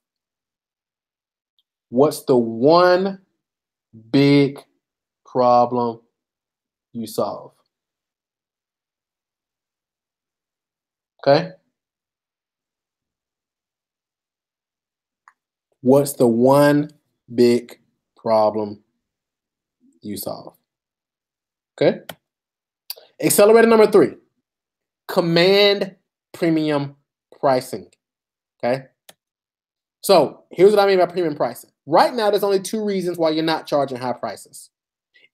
What's the one big problem you solve? Okay. What's the one big problem you solve? Okay. Accelerator number 3, command premium pricing. Okay. So here's what I mean by premium pricing. Right now, there's only 2 reasons why you're not charging high prices.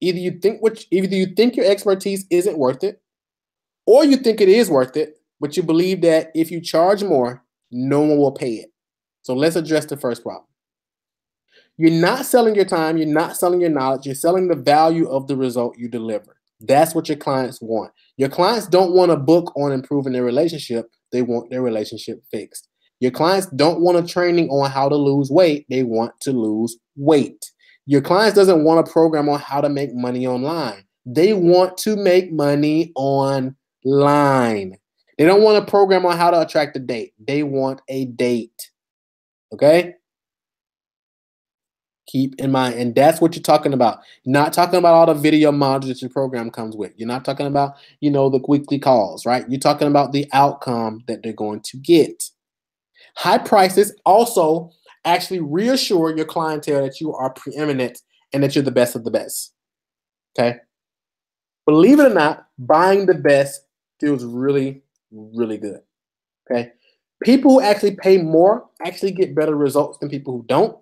Either you think your expertise isn't worth it, or you think it is worth it, but you believe that if you charge more, no one will pay it. So let's address the first problem. You're not selling your time. You're not selling your knowledge. You're selling the value of the result you deliver. That's what your clients want. Your clients don't want a book on improving their relationship. They want their relationship fixed. Your clients don't want a training on how to lose weight. They want to lose weight. Your clients doesn't want a program on how to make money online. They want to make money online. They don't want a program on how to attract a date. They want a date. Okay? Keep in mind, and that's what you're talking about. You're not talking about all the video modules that your program comes with. You're not talking about, the weekly calls, right? You're talking about the outcome that they're going to get. High prices also actually reassure your clientele that you are preeminent and that you're the best of the best. Okay? Believe it or not, buying the best feels really, really good. Okay? People who actually pay more actually get better results than people who don't.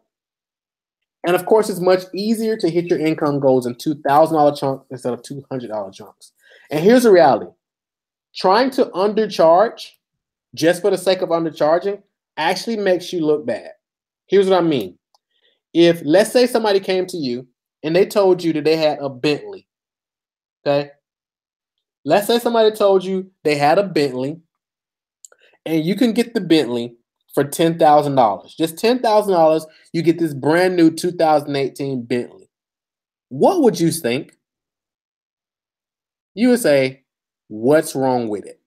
And of course, it's much easier to hit your income goals in $2,000 chunks instead of $200 chunks. And here's the reality. Trying to undercharge just for the sake of undercharging actually makes you look bad. Here's what I mean. If, let's say, somebody came to you and they told you that they had a Bentley, okay? Let's say somebody told you they had a Bentley and you can get the Bentley for $10,000. Just $10,000, you get this brand new 2018 Bentley. What would you think? You would say, what's wrong with it?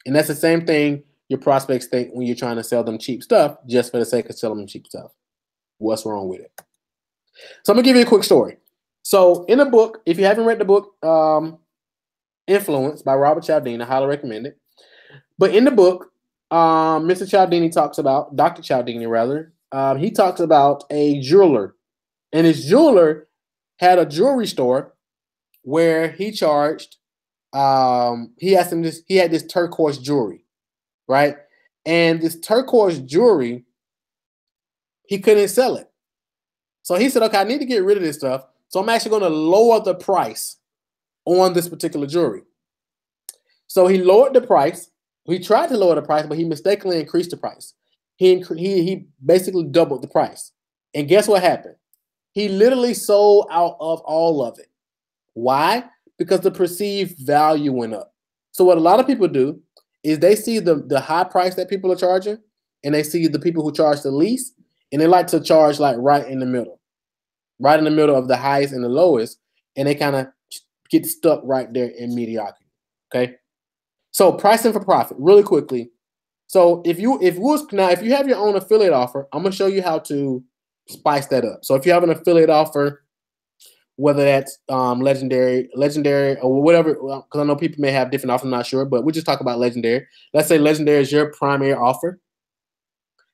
And that's the same thing your prospects think when you're trying to sell them cheap stuff just for the sake of selling them cheap stuff. What's wrong with it? So I'm going to give you a quick story. So in the book, if you haven't read the book, Influence by Robert Cialdini, I highly recommend it. But in the book, Mr. Cialdini talks about, Dr. Cialdini rather, he talks about a jeweler. And his jeweler had a jewelry store where he charged, he had this turquoise jewelry, right? And this turquoise jewelry, he couldn't sell it. So he said, okay, I need to get rid of this stuff. So I'm actually going to lower the price on this particular jewelry. So he lowered the price. He tried to lower the price, but he mistakenly increased the price. He basically doubled the price. And guess what happened? He literally sold out of all of it. Why? Because the perceived value went up. So what a lot of people do is they see the high price that people are charging, and they see the people who charge the least, and they like to charge like right in the middle of the highest and the lowest, and they kind of get stuck right there in mediocrity. Okay. So pricing for profit, really quickly. So if you have your own affiliate offer, I'm gonna show you how to spice that up. So if you have an affiliate offer, whether that's legendary, or whatever, because I know people may have different offers, I'm not sure, but we'll just talk about legendary. Let's say legendary is your primary offer.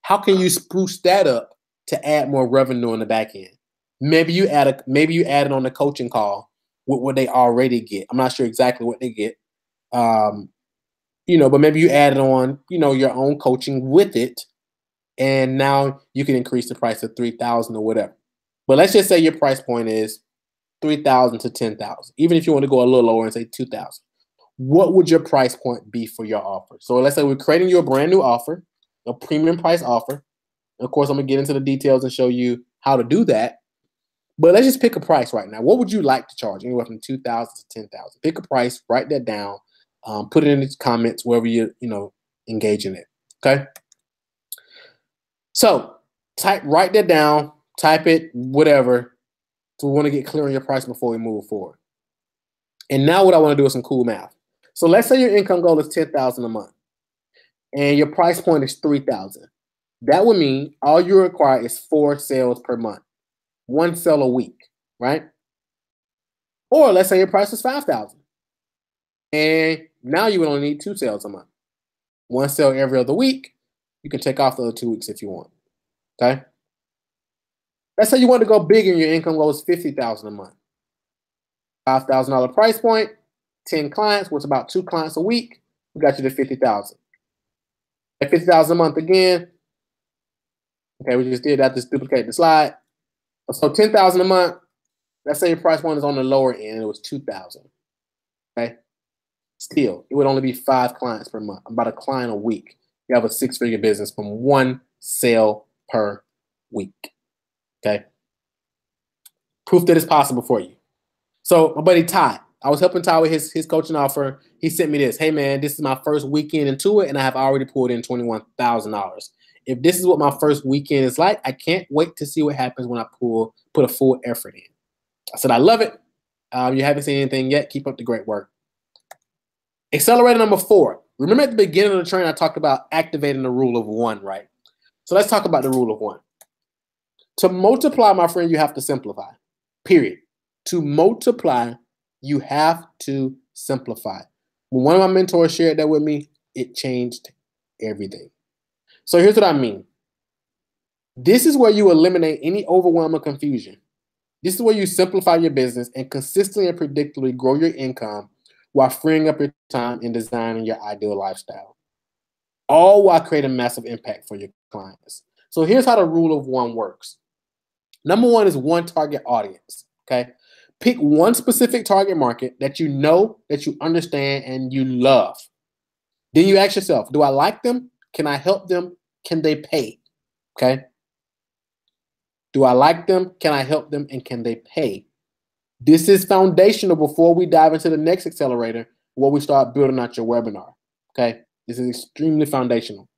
How can you spruce that up to add more revenue on the back end? Maybe you add it on the coaching call with what they already get. I'm not sure exactly what they get. But maybe you add it on, your own coaching with it, and now you can increase the price to $3,000 or whatever. But let's just say your price point is $3,000 to $10,000. Even if you want to go a little lower and say $2,000, what would your price point be for your offer? So let's say we're creating you a brand new offer, a premium price offer. Of course, I'm gonna get into the details and show you how to do that. But let's just pick a price right now. What would you like to charge? Anywhere from $2,000 to $10,000. Pick a price, write that down, put it in the comments wherever you engage in it. Okay. So write that down, type it, whatever. So we want to get clear on your price before we move forward. And now what I want to do is some cool math. So let's say your income goal is $10,000 a month, and your price point is $3,000. That would mean all you require is 4 sales per month. 1 sale a week, right? Or let's say your price is $5,000. And now you would only need 2 sales a month. 1 sale every other week. You can take off the other 2 weeks if you want. Okay? Let's say you want to go big and your income goal is $50,000 a month. $5,000 price point, 10 clients, which is about 2 clients a week. We got you to $50,000. At $50,000 a month again. Okay, we just did that. Just duplicate the slide. So $10,000 a month. Let's say your price point is on the lower end. It was $2,000. Okay. Still, it would only be 5 clients per month. About a client a week. You have a 6-figure business from 1 sale per week. Okay. Proof that it's possible for you. So my buddy Ty, I was helping Ty with his coaching offer. He sent me this. Hey man, this is my first weekend into it, and I have already pulled in $21,000. If this is what my first weekend is like, I can't wait to see what happens when I put a full effort in. I said, I love it. You haven't seen anything yet. Keep up the great work. Accelerator number 4. Remember at the beginning of the training, I talked about activating the rule of 1, right? So let's talk about the rule of 1. To multiply, my friend, you have to simplify. Period. To multiply, you have to simplify. When one of my mentors shared that with me, it changed everything. So here's what I mean. This is where you eliminate any overwhelm or confusion. This is where you simplify your business and consistently and predictably grow your income while freeing up your time in designing your ideal lifestyle. All while creating massive impact for your clients. So here's how the rule of 1 works. Number one is one target audience. Okay. Pick one specific target market that you know, that you understand, and you love. Then you ask yourself, do I like them? Can I help them? Can they pay? Okay. Do I like them? Can I help them? And can they pay? This is foundational before we dive into the next accelerator, where we start building out your webinar. Okay. This is extremely foundational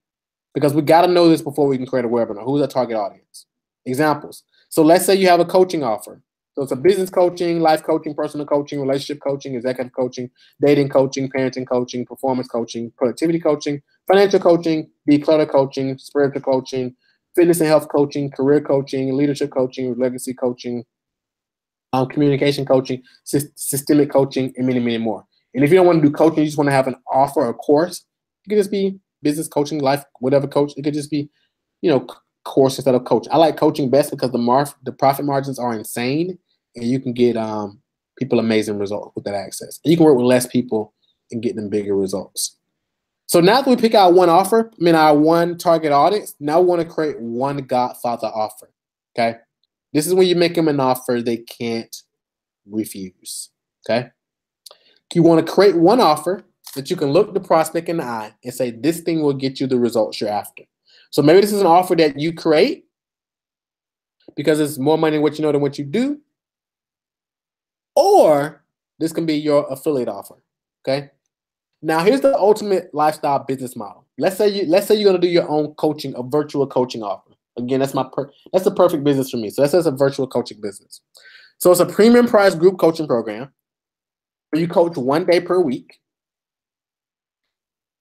because we got to know this before we can create a webinar. Who's our target audience? Examples. So let's say you have a coaching offer. So it's a business coaching, life coaching, personal coaching, relationship coaching, executive coaching, dating coaching, parenting coaching, performance coaching, productivity coaching, financial coaching, declutter coaching, spiritual coaching, fitness and health coaching, career coaching, leadership coaching, legacy coaching, communication coaching, systemic coaching, and many, many more. And if you don't want to do coaching, you just want to have an offer or course, it could just be business coaching, life, whatever coach. It could just be, course instead of coach. I like coaching best because the profit margins are insane, and you can get people amazing results with that access. And you can work with less people and get them bigger results. So now that we pick out one offer, our one target audience, now we want to create one Godfather offer. Okay. This is when you make them an offer they can't refuse. Okay. You want to create one offer that you can look the prospect in the eye and say, this thing will get you the results you're after. So maybe this is an offer that you create because it's more money what you know than what you do. Or this can be your affiliate offer. Okay. Now here's the ultimate lifestyle business model. Let's say you're going to do your own coaching, a virtual coaching offer. Again, that's the perfect business for me. So that's a virtual coaching business. So it's a premium price group coaching program where you coach 1 day per week.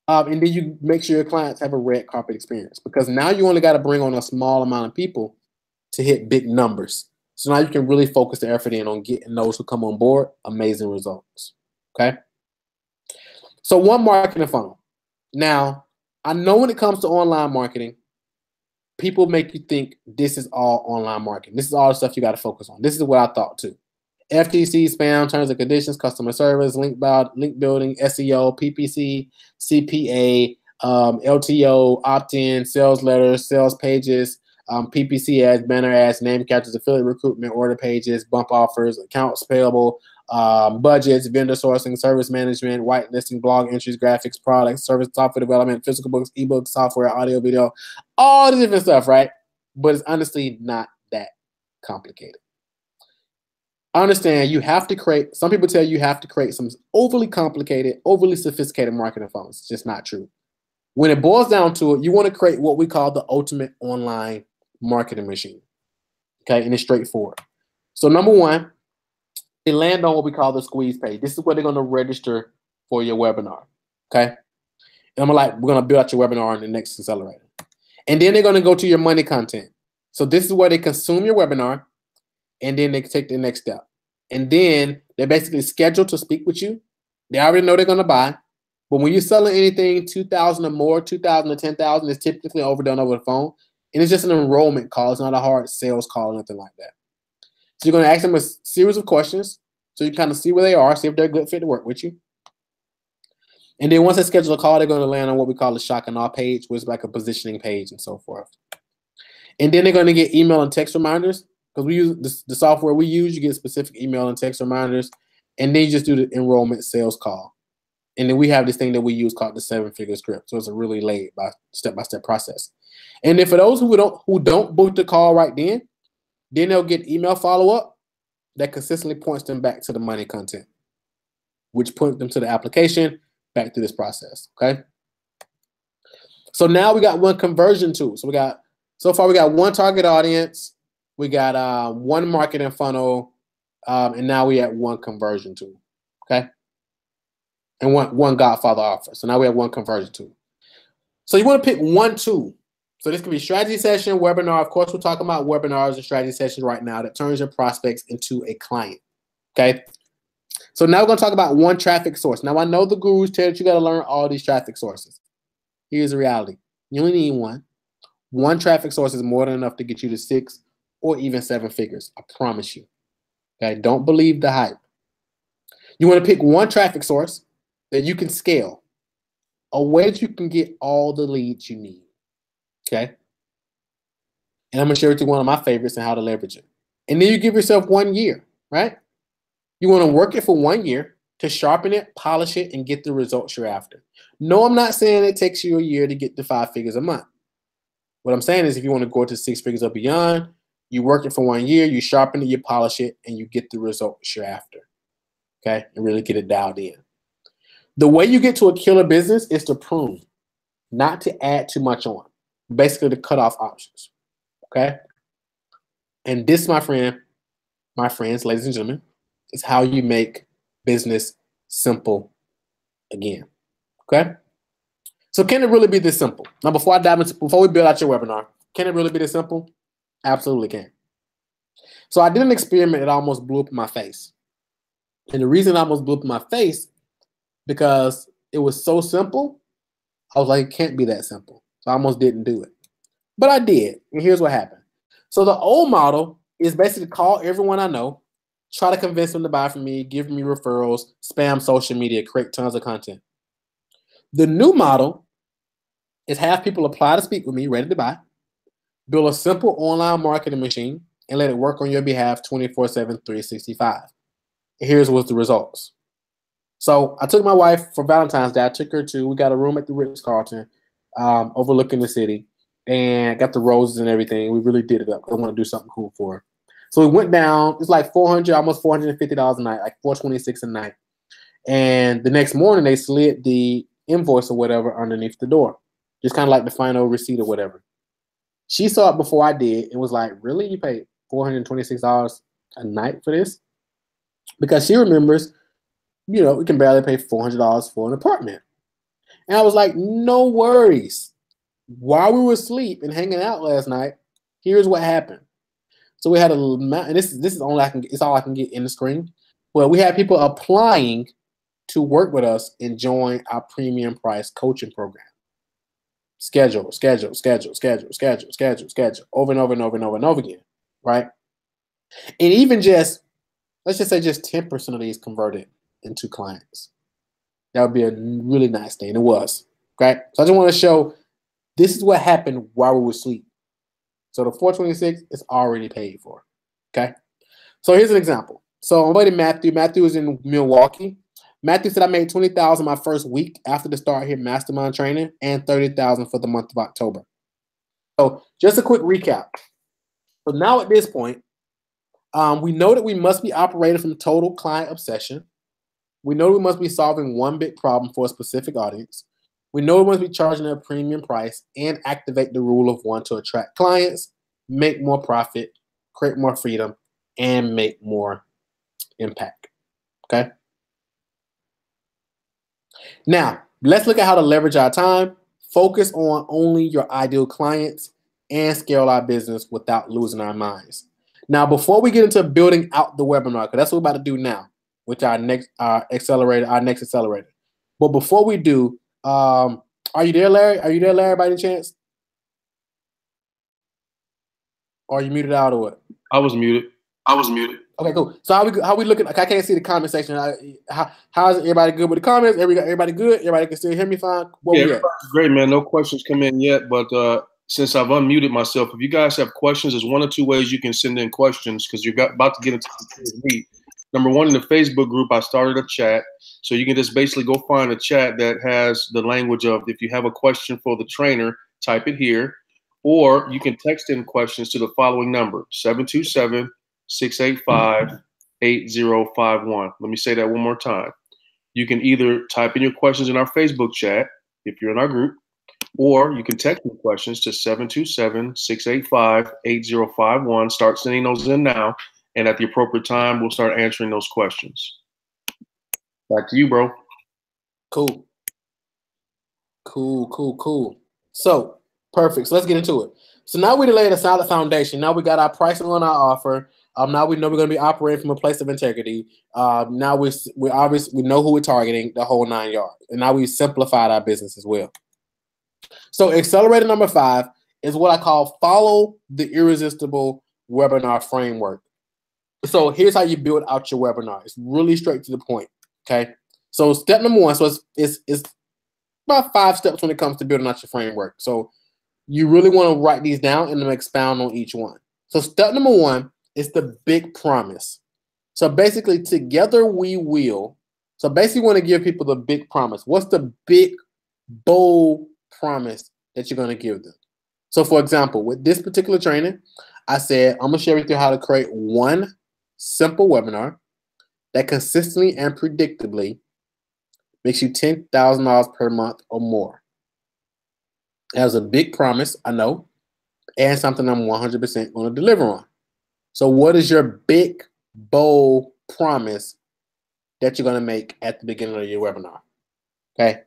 And then you make sure your clients have a red carpet experience, because now you only got to bring on a small amount of people to hit big numbers. So now you can really focus the effort in on getting those who come on board amazing results. Okay. So one marketing funnel. Now, I know when it comes to online marketing, people make you think this is all online marketing. This is all the stuff you got to focus on. This is what I thought too. FTC, spam, terms and conditions, customer service, link building, SEO, PPC, CPA, LTO, opt-in, sales letters, sales pages, PPC ads, banner ads, name captures, affiliate recruitment, order pages, bump offers, accounts payable, budgets, vendor sourcing, service management, whitelisting, blog entries, graphics, products, service, software development, physical books, ebooks, software, audio, video, all the different stuff, right? But it's honestly not that complicated. I understand you have to create, some people tell you have to create some overly complicated, overly sophisticated marketing funnels. It's just not true. When it boils down to it, you want to create what we call the ultimate online marketing machine. Okay, and it's straightforward. So number one, they land on what we call the squeeze page. This is where they're going to register for your webinar. Okay, and we're going to build out your webinar on the next accelerator. And then they're going to go to your money content. So this is where they consume your webinar, and then they take the next step. And then they're basically scheduled to speak with you. They already know they're going to buy. But when you're selling anything 2,000 or more, 2,000 to 10,000, it's typically overdone over the phone. And it's just an enrollment call. It's not a hard sales call or anything like that. So you're going to ask them a series of questions so you kind of see where they are, see if they're a good fit to work with you. And then once they schedule a call, they're going to land on what we call the shock and awe page, which is like a positioning page and so forth. And then they're going to get email and text reminders. Because we use the software we use, you get specific email and text reminders, and then you just do the enrollment sales call. And then we have this thing that we use called the 7-figure script. So it's a really laid by step-by-step process. And then for those who don't book the call right then they'll get email follow-up that consistently points them back to the money content, which points them to the application, back to this process. Okay. So now we got one conversion tool. So far we got one target audience. We got one marketing funnel, and now we have one conversion tool, okay? And one Godfather offer. So now we have one conversion tool. So you want to pick one tool. So this could be strategy session, webinar. Of course, we're talking about webinars and strategy sessions right now that turns your prospects into a client, okay? So now we're going to talk about one traffic source. Now, I know the gurus tell you got to learn all these traffic sources. Here's the reality. You only need one. One traffic source is more than enough to get you to 6 or even 7 figures. I promise you. Okay, don't believe the hype. You want to pick one traffic source that you can scale, a way that you can get all the leads you need. Okay. And I'm going to share with you one of my favorites and how to leverage it. And then you give yourself 1 year, right? You want to work it for 1 year to sharpen it, polish it, and get the results you're after. No, I'm not saying it takes you a year to get to 5 figures a month. What I'm saying is if you want to go to 6 figures or beyond, you work it for 1 year, you sharpen it, you polish it, and you get the results you're after. Okay? And really get it dialed in. The way you get to a killer business is to prune, not to add too much on. Basically, to cut off options. Okay? And this, my friends, ladies and gentlemen, is how you make business simple again. Okay? So can it really be this simple? Now, before we build out your webinar, can it really be this simple? Absolutely can. So I did an experiment that almost blew up in my face. And the reason it almost blew up in my face, because it was so simple, I was like, it can't be that simple. So I almost didn't do it. But I did. And here's what happened. So the old model is basically call everyone I know, try to convince them to buy from me, give me referrals, spam social media, create tons of content. The new model is have people apply to speak with me, ready to buy, build a simple online marketing machine, and let it work on your behalf 24/7, 365. Here's what's the results. So I took my wife for Valentine's Day. I took her we got a room at the Ritz-Carlton overlooking the city, and got the roses and everything. We really did it up. I want to do something cool for her. So we went down. It's like $400, almost $450 a night, like $426 a night. And the next morning, they slid the invoice or whatever underneath the door, just kind of like the final receipt or whatever. She saw it before I did and was like, really? You paid $426 a night for this? Because she remembers, we can barely pay $400 for an apartment. And I was like, no worries. While we were asleep and hanging out last night, here's what happened. So we had and this is all I can get in the screen. Well, we had people applying to work with us and join our premium price coaching program. Schedule, over and over and over and over and over again, right? And even let's just say 10% of these converted into clients. That would be a really nice thing. It was, okay? So I just want to show this is what happened while we were asleep. So the 426 is already paid for, okay? So here's an example. So my buddy Matthew is in Milwaukee. Matthew said I made $20,000 my first week after the Start Here Mastermind training and $30,000 for the month of October. So just a quick recap. So now at this point, we know that we must be operating from total client obsession. We know we must be solving one big problem for a specific audience. We know we must be charging a premium price and activate the rule of one to attract clients, make more profit, create more freedom, and make more impact. Okay? Now, let's look at how to leverage our time, focus on only your ideal clients, and scale our business without losing our minds. Now, before we get into building out the webinar, because that's what we're about to do now with our next accelerator. But before we do, are you there, Larry? Are you there, Larry, by any chance? Or are you muted out or what? I was muted. Okay, cool. So how we looking? Like, I can't see the comment section. How's everybody good with the comments? Everybody good? Everybody can still hear me fine? Great, man. No questions come in yet, but since I've unmuted myself, if you guys have questions, there's one or two ways you can send in questions because you're about to get into the meet. Number one, in the Facebook group, I started a chat. So you can just basically go find a chat that has the language of, if you have a question for the trainer, type it here. Or you can text in questions to the following number, 727-685-8051. Let me say that one more time. You can either type in your questions in our Facebook chat, if you're in our group, or you can text your questions to 727-685-8051. Start sending those in now. And at the appropriate time, we'll start answering those questions. Back to you, bro. Cool. So, perfect. So let's get into it. So now we laid a solid foundation. Now we got our pricing on our offer. Now we know we're going to be operating from a place of integrity. Now we obviously know who we're targeting, the whole 9 yards. And now we've simplified our business as well. So accelerator number 5 is what I call follow the irresistible webinar framework. So here's how you build out your webinar. It's really straight to the point. Okay. So step number 1, so it's about 5 steps when it comes to building out your framework. So you really want to write these down and then expound on each one. So step number 1 It's the big promise. So basically, together we will. So basically, want to give people the big promise. What's the big, bold promise that you're going to give them? So for example, with this particular training, I said, I'm going to share with you how to create one simple webinar that consistently and predictably makes you $10,000 per month or more. That was a big promise, I know, and something I'm 100% going to deliver on. So what is your big, bold promise that you're going to make at the beginning of your webinar? Okay?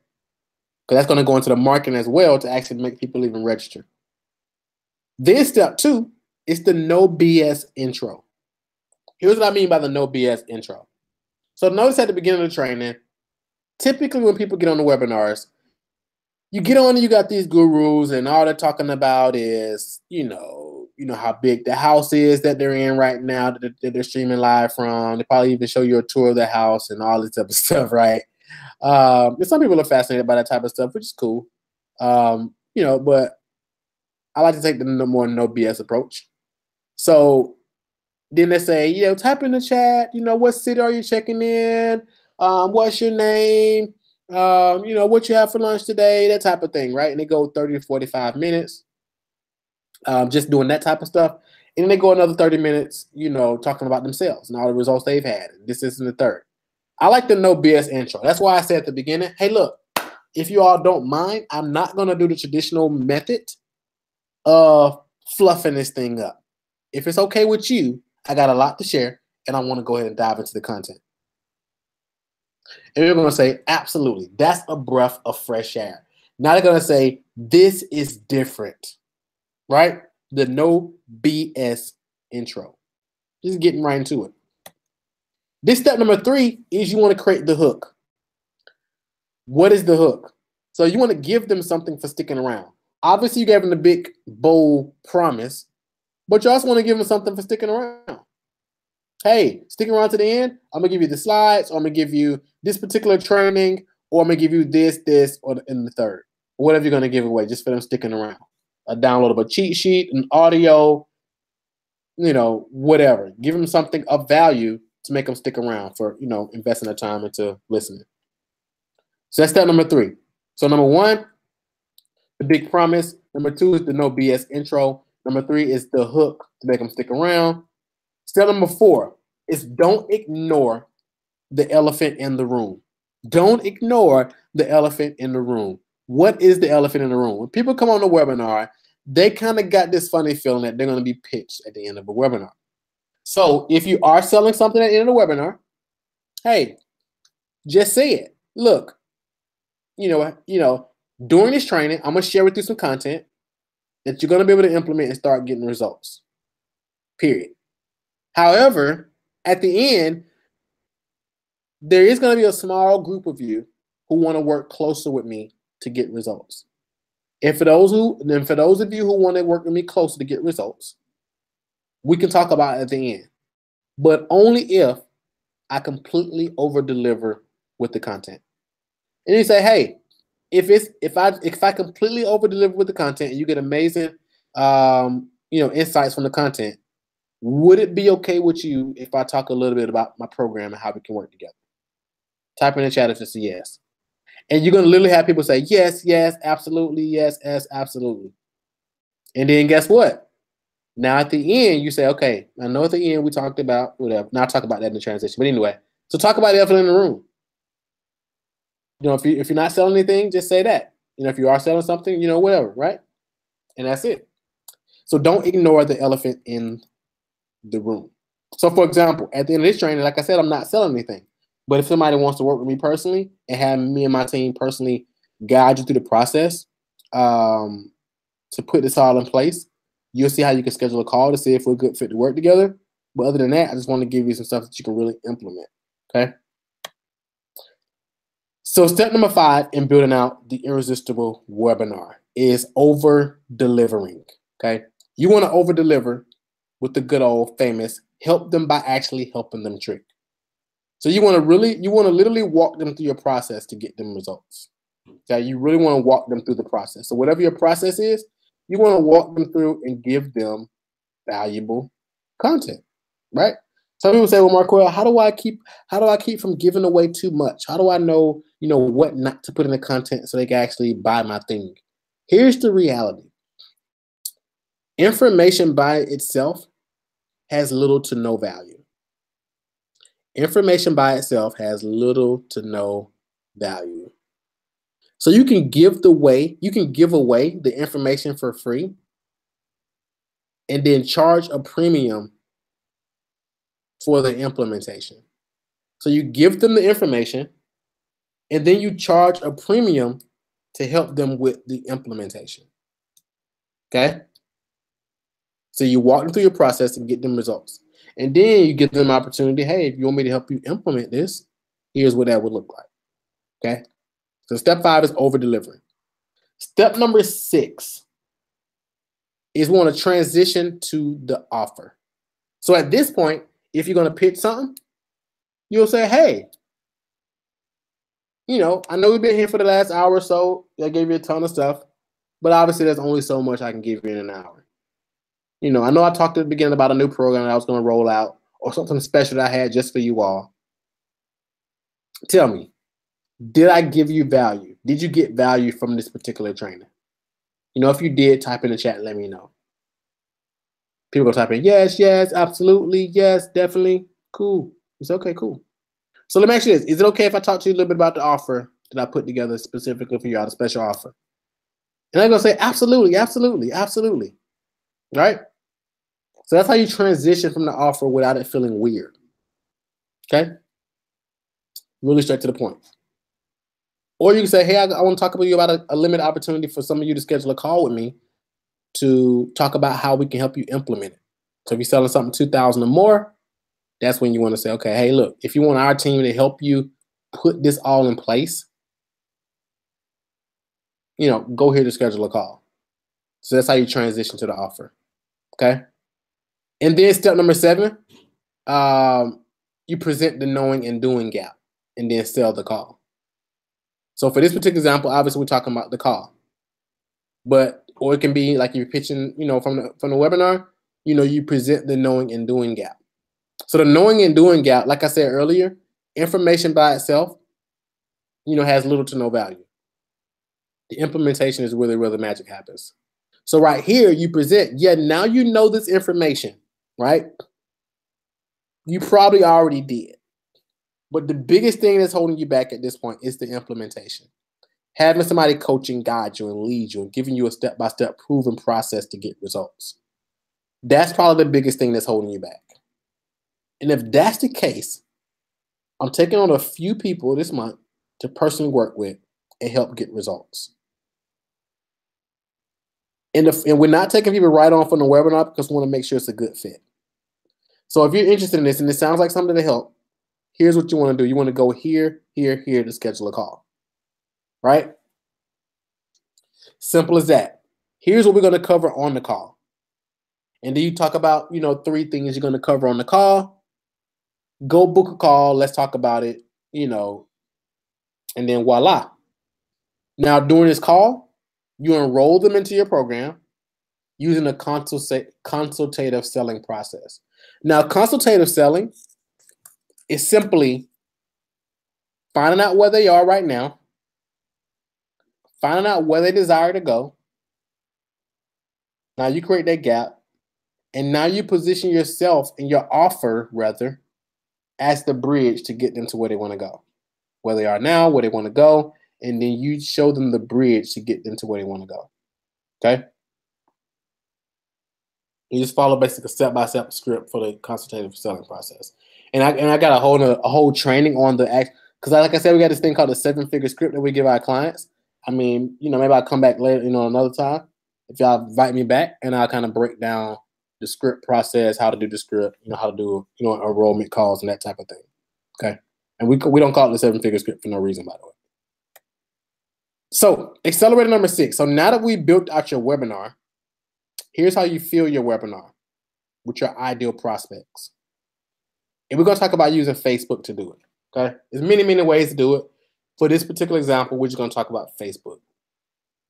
Because that's going to go into the marketing as well to actually make people even register. Then step 2 is the no BS intro. Here's what I mean by the no BS intro. So notice at the beginning of the training, typically when people get on the webinars, you get on and you got these gurus and all they're talking about is, you know how big the house is that they're in right now that they're streaming live from. They probably even show you a tour of the house and all this type of stuff, right? And some people are fascinated by that type of stuff, which is cool. But I like to take the more no BS approach. So then they say, type in the chat, what city are you checking in? What's your name? What you have for lunch today, that type of thing, right? And they go 30 to 45 minutes just doing that type of stuff. And then they go another 30 minutes, talking about themselves and all the results they've had. This and the third. I like the no BS intro. That's why I said at the beginning, hey, look, if you all don't mind, I'm not going to do the traditional method of fluffing this thing up. If it's okay with you, I got a lot to share, and I want to go ahead and dive into the content. And you're going to say, absolutely, that's a breath of fresh air. Now they're going to say, this is different, right? The no BS intro. Just getting right into it. This step number 3 is you want to create the hook. What is the hook? So you want to give them something for sticking around. Obviously, you gave them the big, bold promise, but you also want to give them something for sticking around. Hey, sticking around to the end, I'm going to give you the slides, or I'm going to give you this particular training, or I'm going to give you this, or in the third. Whatever you're going to give away, just for them sticking around. A downloadable cheat sheet, an audio, whatever. Give them something of value to make them stick around for, investing their time into listening. So that's step number 3. So number 1, the big promise. Number 2 is the no BS intro. Number 3 is the hook to make them stick around. Step number 4 is don't ignore the elephant in the room. Don't ignore the elephant in the room. What is the elephant in the room? When people come on the webinar, they kind of got this funny feeling that they're going to be pitched at the end of a webinar. So if you are selling something at the end of the webinar, hey, just say it. Look, during this training, I'm going to share with you some content that you're going to be able to implement and start getting results. Period. However, at the end, there is going to be a small group of you who want to work closer with me to get results. And for those of you who want to work with me closer to get results, we can talk about it at the end, but only if I completely over deliver with the content. And you say, hey, if I completely over deliver with the content and you get amazing, insights from the content, would it be okay with you if I talk a little bit about my program and how we can work together? Type in the chat if it's a yes. And you're going to literally have people say, yes, absolutely, yes, absolutely. And then guess what? Now at the end, you say, okay, I know at the end we talked about whatever. Now I'll talk about that in the transition. But anyway, so talk about the elephant in the room. If you're not selling anything, just say that. If you are selling something, whatever, right? And that's it. So don't ignore the elephant in the room. So for example, at the end of this training, like I said, I'm not selling anything. But if somebody wants to work with me personally and have me and my team personally guide you through the process to put this all in place, you'll see how you can schedule a call to see if we're a good fit to work together. But other than that, I just want to give you some stuff that you can really implement. Okay. So step number 5 in building out the irresistible webinar is over delivering. Okay. You want to over deliver with the good old famous help them by actually helping them trick. So you want to literally walk them through your process to get them results. Okay, you really want to walk them through the process. So whatever your process is, you want to walk them through and give them valuable content. right? Some people say, well, Marquel, how do I keep from giving away too much? How do I know, what not to put in the content so they can actually buy my thing? Here's the reality. Information by itself has little to no value. Information by itself has little to no value. So you can give away the information for free and then charge a premium for the implementation. So you give them the information and then you charge a premium to help them with the implementation. Okay? So you walk them through your process and get them results. And then you give them an opportunity, hey, if you want me to help you implement this, here's what that would look like. Okay? So step 5 is over delivering. Step number 6 is we want to transition to the offer. So at this point, if you're going to pitch something, you'll say, hey, I know we've been here for the last hour or so. I gave you a ton of stuff, but obviously there's only so much I can give you in an hour. I know I talked at the beginning about a new program that I was going to roll out or something special that I had just for you all. Tell me, did I give you value? Did you get value from this particular training? If you did, type in the chat and let me know. People go type in, yes, absolutely, yes, definitely, cool. It's okay, cool. So let me ask you this. Is it okay if I talk to you a little bit about the offer that I put together specifically for y'all, the special offer? And I'm going to say, absolutely, absolutely, absolutely. Right? So that's how you transition from the offer without it feeling weird. Okay? Really straight to the point. Or you can say, hey, I want to talk with you about a limited opportunity for some of you to schedule a call with me to talk about how we can help you implement it. So if you're selling something $2,000 or more, that's when you want to say, okay, hey, look, if you want our team to help you put this all in place, go here to schedule a call. So that's how you transition to the offer. Okay. And then step number 7, you present the knowing and doing gap and then sell the call. So for this particular example, obviously we're talking about the call, or it can be like you're pitching, from the webinar, you present the knowing and doing gap. So the knowing and doing gap, like I said earlier, information by itself, has little to no value. The implementation is really where the magic happens. So right here, you present, now you know this information, right? You probably already did. But the biggest thing that's holding you back at this point is the implementation. Having somebody coach and guide you and lead you and giving you a step-by-step proven process to get results. That's probably the biggest thing that's holding you back. And if that's the case, I'm taking on a few people this month to personally work with and help get results. And we're not taking people right on from the webinar because we want to make sure it's a good fit. So if you're interested in this and it sounds like something to help, here's what you want to do. You want to go here, here, here to schedule a call. Right? Simple as that. Here's what we're going to cover on the call. And then you talk about, 3 things you're going to cover on the call. Go book a call. Let's talk about it, and then voila. Now, during this call, you enroll them into your program using a consultative selling process. Now, consultative selling is simply finding out where they are right now, finding out where they desire to go. Now you create that gap, and now you position yourself and your offer, rather, as the bridge to get them to where they want to go, where they are now, where they want to go, and then you show them the bridge to get them to where they want to go. Okay? You just follow basically a step-by-step script for the consultative selling process. And I got a whole training on the act, because like I said, we got this thing called the 7-figure script that we give our clients. I mean, maybe I'll come back later, another time if y'all invite me back, and I'll kind of break down the script process, how to do the script, how to do, enrollment calls and that type of thing. Okay. And we don't call it the 7-figure script for no reason, by the way. So accelerator number 6. So now that we built out your webinar, here's how you fill your webinar with your ideal prospects. And we're going to talk about using Facebook to do it. Okay. There's many, many ways to do it. For this particular example, we're just going to talk about Facebook.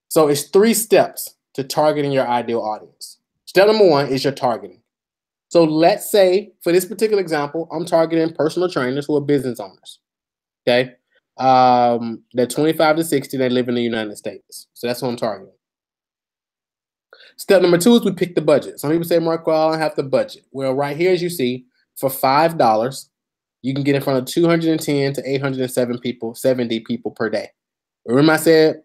So it's 3 steps to targeting your ideal audience. Step number 1 is your targeting. So let's say for this particular example, I'm targeting personal trainers who are business owners. Okay. They're 25 to 60. They live in the United States. So that's what I'm targeting. Step number 2 is we pick the budget. Some people say, Mark, well, I don't have the budget. Well, right here, as you see, for $5, you can get in front of 210 to 807 people, 70 people per day. Remember I said,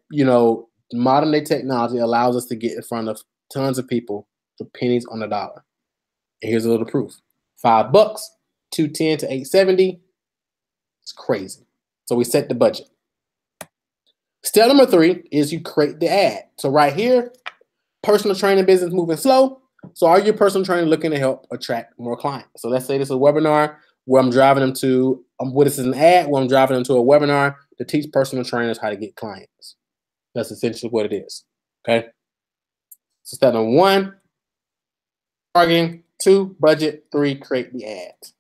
modern day technology allows us to get in front of tons of people for pennies on the dollar. And here's a little proof. $5, 210 to 870. It's crazy. So we set the budget. Step number 3 is you create the ad. So right here, personal training business moving slow. So are your personal trainer looking to help attract more clients? So let's say this is a webinar where I'm driving them to, this is an ad where I'm driving them to a webinar to teach personal trainers how to get clients. That's essentially what it is. Okay. So step number 1, targeting. 2, budget. 3, create the ads.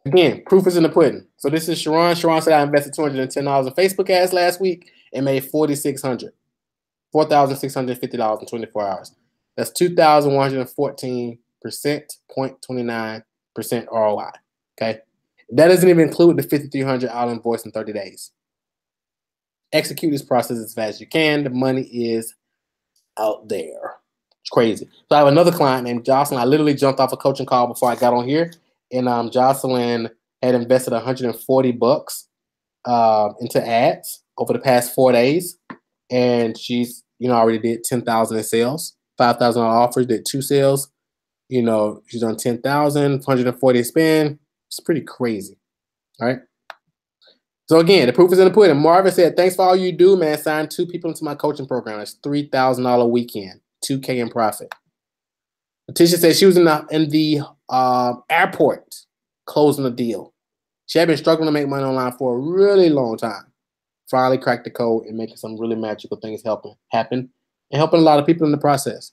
Again, proof is in the pudding. So this is Sharon. Sharon said I invested $210 in Facebook ads last week and made $4,650 in 24 hours. That's 2,114%, 0.29% ROI. Okay. That doesn't even include the 5,300 out invoice in 30 days. Execute this process as fast as you can. The money is out there. It's crazy. So I have another client named Jocelyn. I literally jumped off a coaching call before I got on here. And Jocelyn had invested $140 into ads over the past 4 days. And she's, already did 10,000 in sales, 5,000 offers, did 2 sales. She's done 10,000, 140 spend. It's pretty crazy. All right. So again, the proof is in the pudding. Marvin said, thanks for all you do, man. Signed 2 people into my coaching program. That's $3,000 weekend, $2K in profit. Letitia said she was in the airport closing the deal. She had been struggling to make money online for a really long time. Finally cracked the code and making some really magical things happen and helping a lot of people in the process.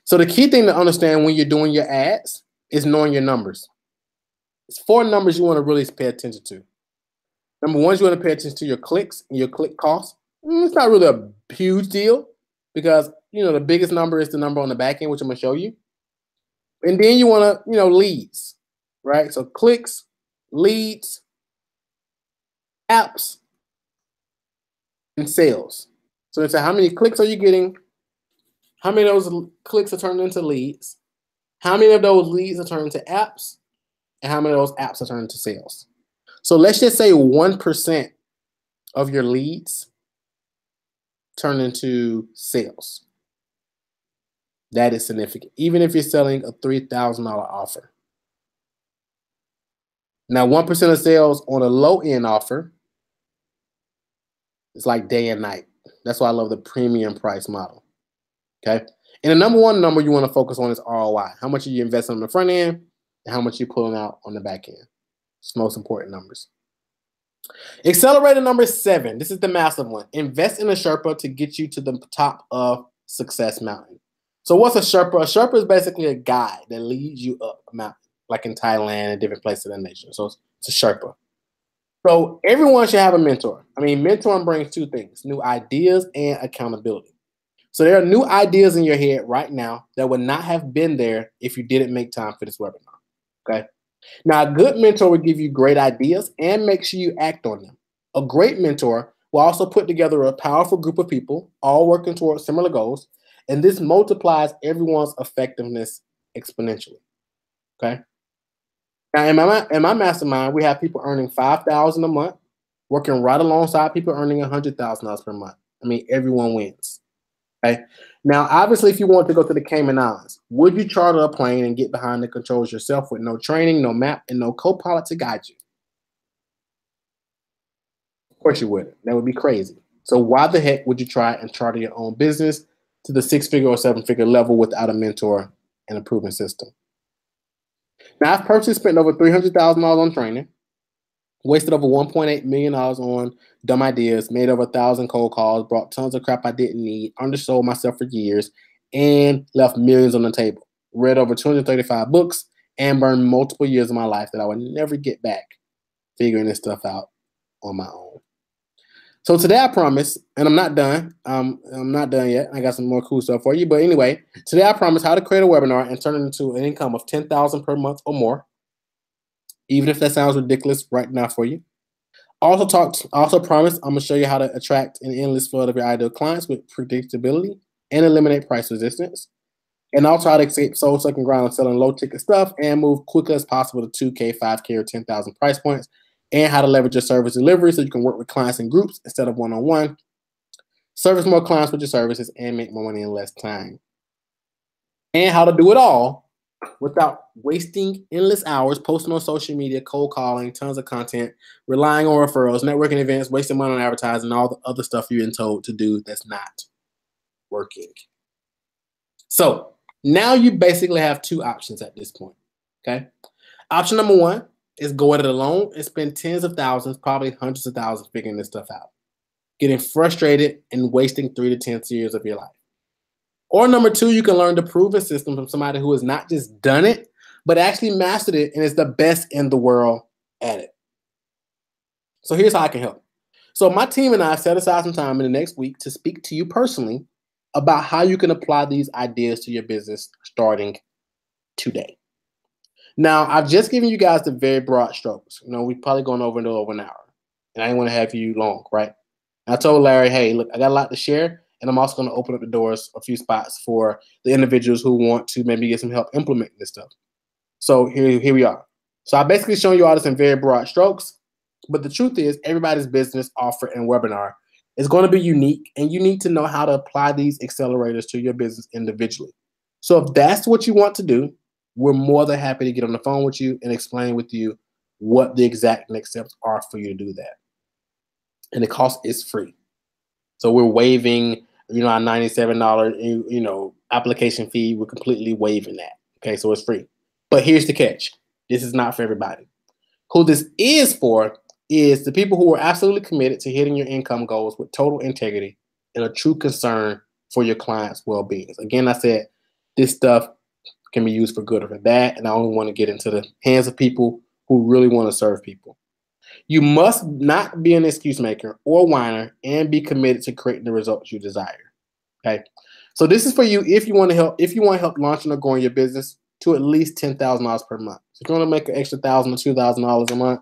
So the key thing to understand when you're doing your ads is knowing your numbers. It's 4 numbers you want to really pay attention to. Number 1 is you want to pay attention to your clicks and your click costs. It's not really a huge deal because, the biggest number is the number on the back end, which I'm going to show you. And then you want to, leads, right? So clicks, leads, apps, and sales. So it's how many clicks are you getting? How many of those clicks are turned into leads? How many of those leads are turned into apps? And how many of those apps are turned into sales? So let's just say 1% of your leads turn into sales. That is significant, even if you're selling a $3,000 offer. Now, 1% of sales on a low-end offer is like day and night. That's why I love the premium price model. Okay. And the number 1 number you want to focus on is ROI. How much are you investing on the front end and how much you're pulling out on the back end? It's the most important numbers. Accelerator number 7. This is the massive one. Invest in a Sherpa to get you to the top of Success Mountain. So what's a Sherpa? A Sherpa is basically a guide that leads you up a mountain, like in Thailand and different places in the nation. So it's a Sherpa. So everyone should have a mentor. Mentoring brings 2 things, new ideas and accountability. So there are new ideas in your head right now that would not have been there if you didn't make time for this webinar. Okay. Now, a good mentor will give you great ideas and make sure you act on them. A great mentor will also put together a powerful group of people, all working towards similar goals, and this multiplies everyone's effectiveness exponentially. Okay. Now, in my mastermind, we have people earning $5,000 a month, working right alongside people earning $100,000 per month. Everyone wins. Okay. Now, obviously, if you want to go to the Cayman Islands, would you charter a plane and get behind the controls yourself with no training, no map, and no co-pilot to guide you? Of course you wouldn't. That would be crazy. So why the heck would you try and charter your own business to the 6-figure or 7-figure level without a mentor and a proven system? Now, I've personally spent over $300,000 on training, wasted over $1.8 million on dumb ideas, made over 1,000 cold calls, brought tons of crap I didn't need, undersold myself for years, and left millions on the table. Read over 235 books and burned multiple years of my life that I would never get back figuring this stuff out on my own. So today I promise, and I'm not done. I'm not done yet. I got some more cool stuff for you. But anyway, today I promise how to create a webinar and turn it into an income of $10,000 per month or more, even if that sounds ridiculous right now for you. Also promise I'm gonna show you how to attract an endless flood of your ideal clients with predictability and eliminate price resistance. And also how to escape soul-sucking grind on selling low-ticket stuff and move quickly as possible to 2K, 5K, or 10,000 price points, and how to leverage your service delivery so you can work with clients in groups instead of one-on-one, service more clients with your services, and make more money in less time. And how to do it all without wasting endless hours posting on social media, cold calling, tons of content, relying on referrals, networking events, wasting money on advertising, all the other stuff you've been told to do that's not working. So now you basically have two options at this point, okay? Option number one is go at it alone and spend tens of thousands, probably hundreds of thousands figuring this stuff out, getting frustrated and wasting 3 to 10 years of your life. Or number two, you can learn the proven system from somebody who has not just done it, but actually mastered it and is the best in the world at it. So here's how I can help. So my team and I set aside some time in the next week to speak to you personally about how you can apply these ideas to your business starting today. Now, I've just given you guys the very broad strokes. We've probably gone over an hour, and I didn't want to have you long, right? And I told Larry, hey, look, I got a lot to share, and I'm also going to open up the doors, a few spots for the individuals who want to maybe get some help implementing this stuff. So here we are. So I basically shown you all this in very broad strokes, but the truth is everybody's business offer and webinar is going to be unique, and you need to know how to apply these accelerators to your business individually. So if that's what you want to do, we're more than happy to get on the phone with you and explain with you what the exact next steps are for you to do that. And the cost is free. So we're waiving, our $97, application fee. We're completely waiving that. Okay, so it's free. But here's the catch. This is not for everybody. Who this is for is the people who are absolutely committed to hitting your income goals with total integrity and a true concern for your clients' well-being. Again, I said this stuff can be used for good or for bad, and I only want to get into the hands of people who really want to serve people. You must not be an excuse maker or whiner and be committed to creating the results you desire. Okay, so this is for you if you want to help. If you want help launching or growing your business to at least $10,000 per month. So if you want to make an extra $1,000 or $2,000 a month,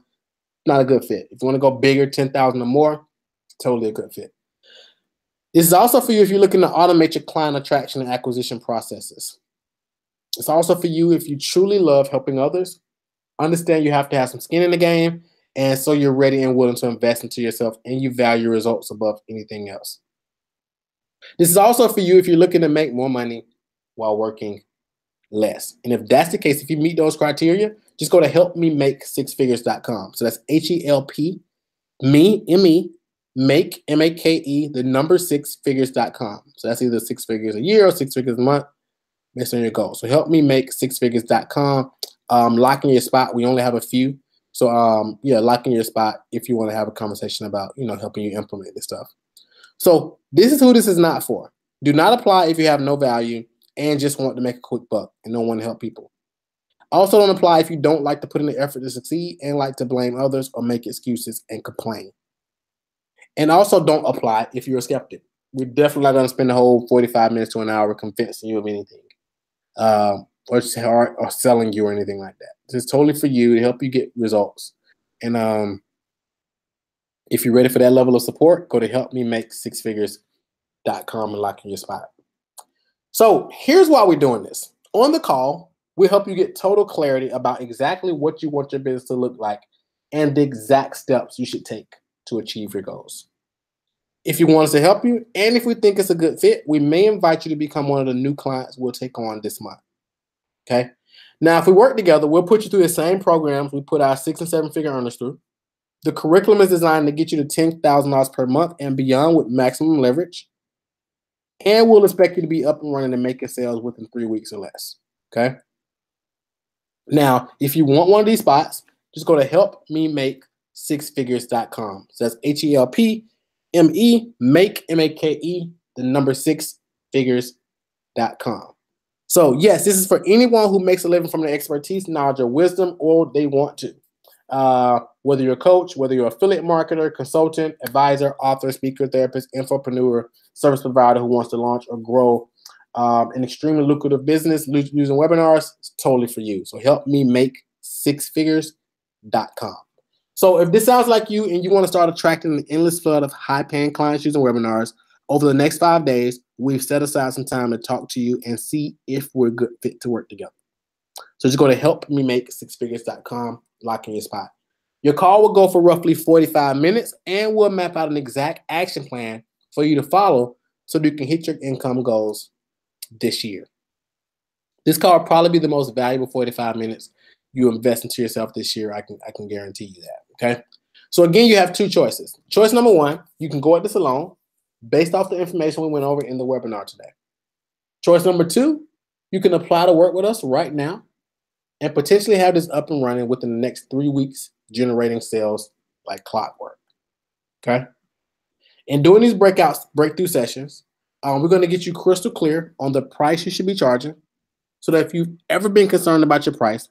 not a good fit. If you want to go bigger, 10,000 or more, totally a good fit. This is also for you if you're looking to automate your client attraction and acquisition processes. It's also for you if you truly love helping others, understand you have to have some skin in the game, and so you're ready and willing to invest into yourself and you value results above anything else. This is also for you if you're looking to make more money while working less. And if that's the case, if you meet those criteria, just go to helpmemakesixfigures.com. So that's HELP, make, M-A-K-E, the number 6figures.com. So that's either 6 figures a year or 6 figures a month based on your goal. So helpmemakesixfigures.com. Lock in your spot. We only have a few. So lock in your spot if you want to have a conversation about, helping you implement this stuff. So this is who this is not for. Do not apply if you have no value and just want to make a quick buck and don't want to help people. Also don't apply if you don't like to put in the effort to succeed and like to blame others or make excuses and complain. And also don't apply if you're a skeptic. We're definitely not going to spend the whole 45 minutes to an hour convincing you of anything or selling you or anything like that. This is totally for you to help you get results. And if you're ready for that level of support, go to helpmemakesixfigures.com and lock in your spot. So here's why we're doing this. On the call, we'll help you get total clarity about exactly what you want your business to look like and the exact steps you should take to achieve your goals. If you want us to help you, and if we think it's a good fit, we may invite you to become one of the new clients we'll take on this month. Okay? Now, if we work together, we'll put you through the same programs we put our 6- and 7-figure earners through. The curriculum is designed to get you to $10,000 per month and beyond with maximum leverage. And we'll expect you to be up and running and making sales within 3 weeks or less. Okay? Now, if you want one of these spots, just go to helpmemakesixfigures.com. So that's HELPME, make, M-A-K-E, the number 6figures.com. So yes, this is for anyone who makes a living from their expertise, knowledge, or wisdom, or they want to. Whether you're a coach, whether you're an affiliate marketer, consultant, advisor, author, speaker, therapist, infopreneur, service provider who wants to launch or grow an extremely lucrative business using webinars, it's totally for you. So help me make sixfigures.com. So if this sounds like you and you want to start attracting an endless flood of high-paying clients using webinars, over the next 5 days, we've set aside some time to talk to you and see if we're a good fit to work together. So just go to helpmemakesixfigures.com, lock in your spot. Your call will go for roughly 45 minutes, and we'll map out an exact action plan for you to follow so that you can hit your income goals this year. This call will probably be the most valuable 45 minutes you invest into yourself this year. I can guarantee you that, okay? So again, you have two choices. Choice number one, you can go at this alone based off the information we went over in the webinar today. Choice number two, you can apply to work with us right now and potentially have this up and running within the next 3 weeks, generating sales like clockwork, okay? And doing these breakthrough sessions, we're going to get you crystal clear on the price you should be charging so that if you've ever been concerned about your price,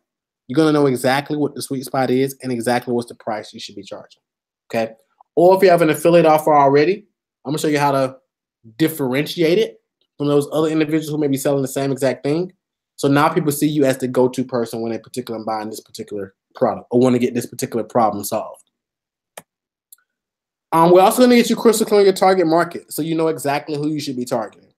you're going to know exactly what the sweet spot is and exactly what's the price you should be charging, okay? Or if you have an affiliate offer already, I'm going to show you how to differentiate it from those other individuals who may be selling the same exact thing. So now people see you as the go-to person when they're buying this particular product or want to get this particular problem solved. We're also going to get you crystal clear on your target market so you know exactly who you should be targeting.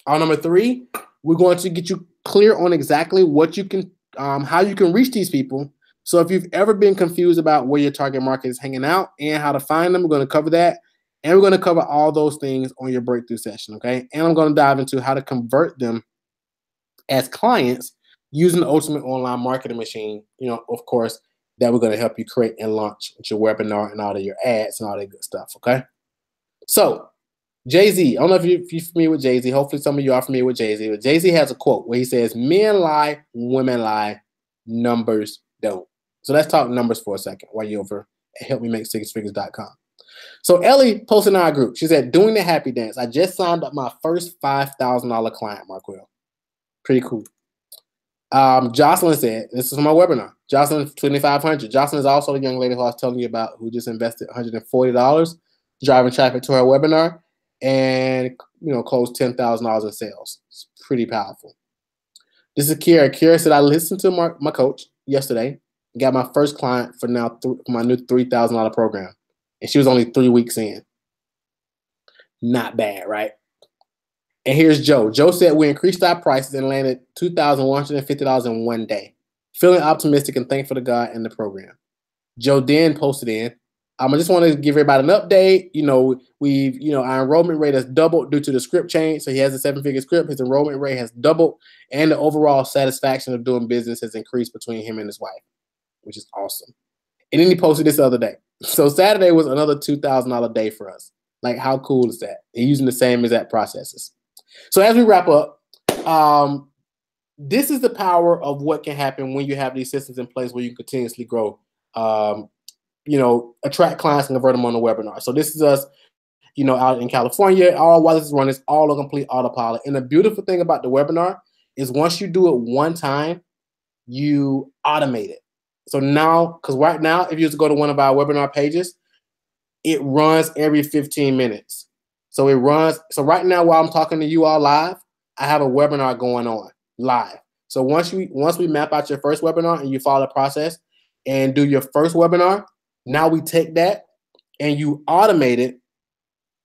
Number three, we're going to get you clear on exactly what you can, how you can reach these people. So if you've ever been confused about where your target market is hanging out and how to find them, we're going to cover that. And we're going to cover all those things on your breakthrough session, okay? And I'm going to dive into how to convert them as clients using the ultimate online marketing machine, of course, that we're going to help you create and launch with your webinar and all of your ads and all that good stuff, okay? So, Jay-Z, I don't know if you're familiar with Jay-Z. Hopefully some of you are familiar with Jay-Z. But Jay-Z has a quote where he says, men lie, women lie, numbers don't. So let's talk numbers for a second while you're over at helpmemakesixfigures.com. So Ellie posted in our group. She said, doing the happy dance. I just signed up my first $5,000 client, Marquel. Pretty cool. Jocelyn said, this is from my webinar. Jocelyn, 2,500. Jocelyn is also the young lady who I was telling you about who just invested $140 driving traffic to her webinar and, closed $10,000 in sales. It's pretty powerful. This is Kira. Kira said, I listened to my coach yesterday and got my first client for my new $3,000 program. And she was only 3 weeks in. Not bad, right? And here's Joe. Joe said, we increased our prices and landed $2,150 in 1 day. Feeling optimistic and thankful to God and the program. Joe then posted in, I just want to give everybody an update. Our enrollment rate has doubled due to the script change. So he has a 7-figure script. His enrollment rate has doubled. And the overall satisfaction of doing business has increased between him and his wife, which is awesome. And then he posted this the other day. So Saturday was another $2,000 day for us. Like, how cool is that? They're using the same exact processes. So as we wrap up, this is the power of what can happen when you have these systems in place where you continuously grow, attract clients and convert them on the webinar. So this is us, out in California. All while this is running, it's all on complete autopilot. And the beautiful thing about the webinar is once you do it one time, you automate it. So now, because right now, if you just go to one of our webinar pages, it runs every 15 minutes. So it runs. So right now, while I'm talking to you all live, I have a webinar going on live. So once we map out your first webinar and you follow the process and do your first webinar, now we take that and you automate it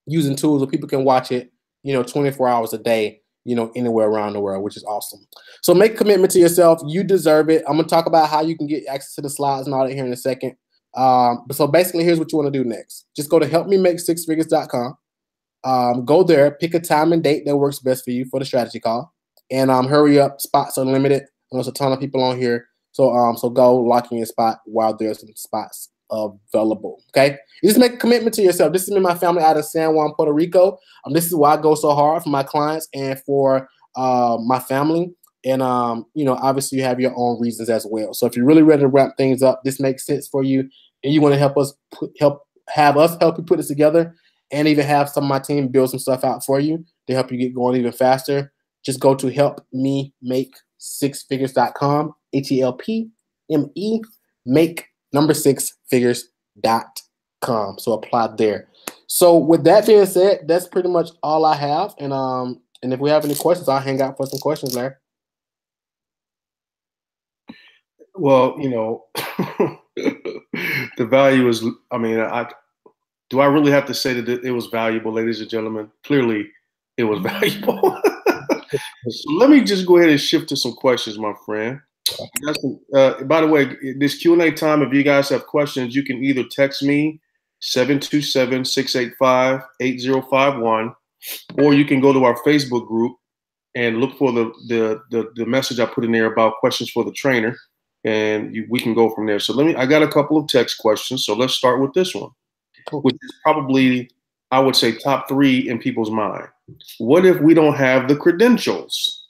using tools where people can watch it, 24 hours a day, anywhere around the world, which is awesome. So make a commitment to yourself. You deserve it. I'm going to talk about how you can get access to the slides and all that here in a second. So basically, here's what you want to do next. Just go to helpmemakesixfigures.com. Go there, pick a time and date that works best for you for the strategy call. And hurry up. Spots are limited. There's a ton of people on here. So go lock in your spot while there's some spots available. Okay? You just make a commitment to yourself. This is me and my family out of San Juan, Puerto Rico. This is why I go so hard for my clients and for my family. And, obviously you have your own reasons as well. So if you're really ready to wrap things up, this makes sense for you, and you want to help us help you put this together and even have some of my team build some stuff out for you to help you get going even faster, just go to helpmemakesixfigures.com, HELPME, make number 6figures.com. So apply there. So with that being said, that's pretty much all I have. And if we have any questions, I'll hang out for some questions, Larry. Well, the value is, I mean, do I really have to say that it was valuable, ladies and gentlemen? Clearly, it was valuable. So let me just go ahead and shift to some questions, my friend. By the way, this Q&A time, if you guys have questions, you can either text me 727-685-8051, or you can go to our Facebook group and look for the message I put in there about questions for the trainer, and we can go from there. So I got a couple of text questions. So let's start with this one, which is probably, I would say, top 3 in people's mind. What if we don't have the credentials,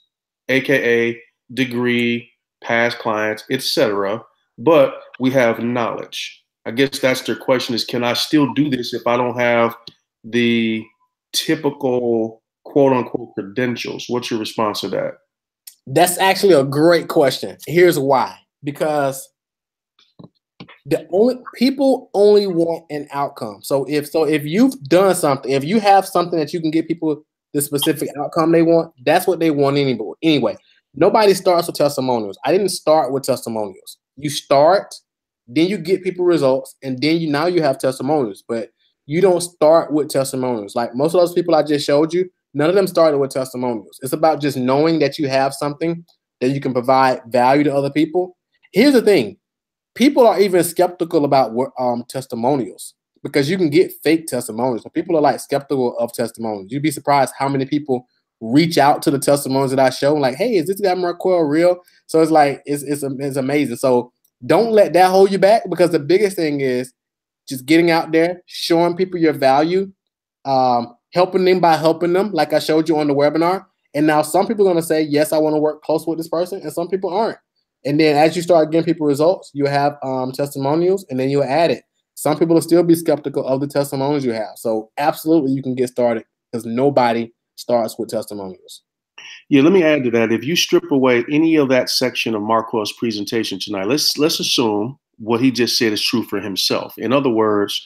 aka degree, past clients, etc., but we have knowledge? I guess that's their question, is can I still do this if I don't have the typical quote unquote credentials? What's your response to that? That's actually a great question. Here's why. Because people only want an outcome. So if you've done something, if you have something that you can give people the specific outcome they want, that's what they want anyway. Nobody starts with testimonials. I didn't start with testimonials. You start, then you get people results, and then now you have testimonials. But you don't start with testimonials. Like most of those people I just showed you, none of them started with testimonials. It's about just knowing that you have something that you can provide value to other people. Here's the thing. People are even skeptical about testimonials because you can get fake testimonials. So people are like skeptical of testimonials. You'd be surprised how many people reach out to the testimonials that I show, like, hey, is this guy Marquel real? So it's like, it's amazing. So don't let that hold you back, because the biggest thing is just getting out there, showing people your value, helping them by helping them, like I showed you on the webinar. And now some people are going to say, yes, I want to work close with this person, and some people aren't. And then as you start getting people results, you have testimonials, and then you'll add it. Some people will still be skeptical of the testimonials you have. So absolutely you can get started, because nobody starts with testimonials. Yeah, let me add to that. If you strip away any of that section of Marquel's presentation tonight, let's assume what he just said is true for himself. In other words,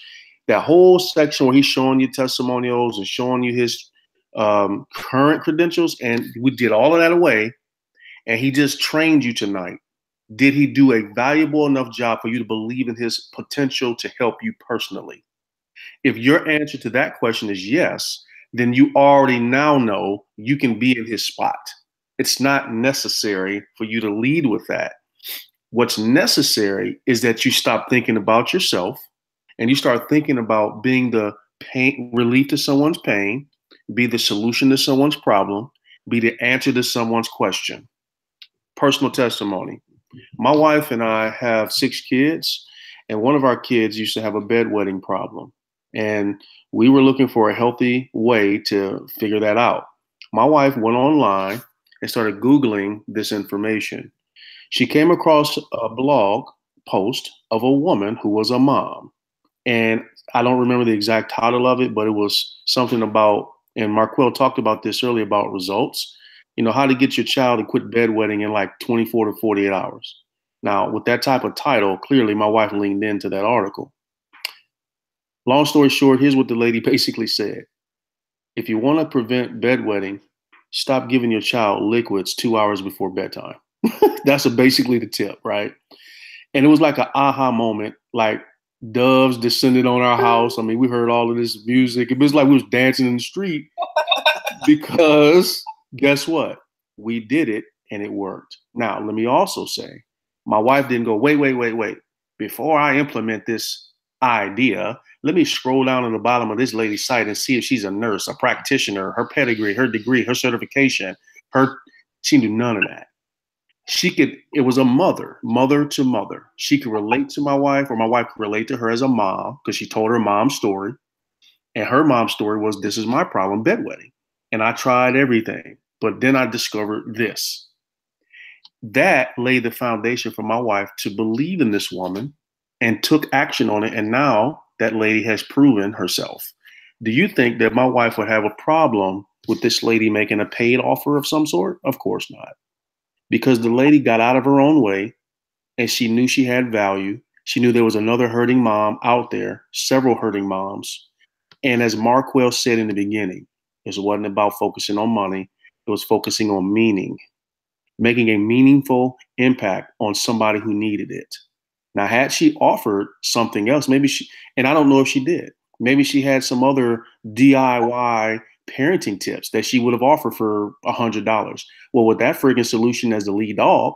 that whole section where he's showing you testimonials and showing you his current credentials, and we did all of that away, and he just trained you tonight. Did he do a valuable enough job for you to believe in his potential to help you personally? If your answer to that question is yes, then you already now know you can be in his spot. It's not necessary for you to lead with that. What's necessary is that you stop thinking about yourself and you start thinking about being the pain relief to someone's pain, be the solution to someone's problem, be the answer to someone's question. Personal testimony. My wife and I have 6 kids, and one of our kids used to have a bedwetting problem. And we were looking for a healthy way to figure that out. My wife went online and started Googling this information. She came across a blog post of a woman who was a mom. And I don't remember the exact title of it, but it was something about, and Marquel talked about this earlier, about results. You know, how to get your child to quit bedwetting in like 24 to 48 hours. Now, with that type of title, clearly my wife leaned into that article. Long story short, here's what the lady basically said. If you want to prevent bedwetting, stop giving your child liquids 2 hours before bedtime. That's basically the tip, right? And it was like an aha moment, like doves descended on our house. I mean, we heard all of this music. It was like we was dancing in the street because guess what? We did it and it worked. Now, let me also say, my wife didn't go, wait. Before I implement this idea, let me scroll down to the bottom of this lady's site and see if she's a nurse, a practitioner, her pedigree, her degree, her certification. She knew none of that. It was a mother to mother. She could relate to my wife, or my wife could relate to her as a mom, because she told her mom's story. And her mom's story was, this is my problem, bedwetting. And I tried everything, but then I discovered this. That laid the foundation for my wife to believe in this woman and took action on it. And now that lady has proven herself. Do you think that my wife would have a problem with this lady making a paid offer of some sort? Of course not. Because the lady got out of her own way and she knew she had value. She knew there was another hurting mom out there, several hurting moms. And as Marquel said in the beginning, it wasn't about focusing on money. It was focusing on meaning, making a meaningful impact on somebody who needed it. Now, had she offered something else, maybe she, and I don't know if she did, maybe she had some other DIY parenting tips that she would have offered for $100. Well, with that freaking solution as the lead dog,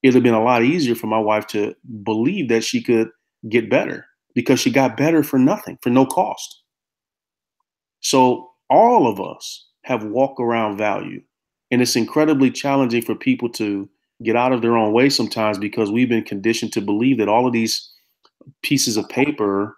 it'd have been a lot easier for my wife to believe that she could get better because she got better for nothing, for no cost. So all of us have walk around value, and it's incredibly challenging for people to get out of their own way sometimes because we've been conditioned to believe that all of these pieces of paper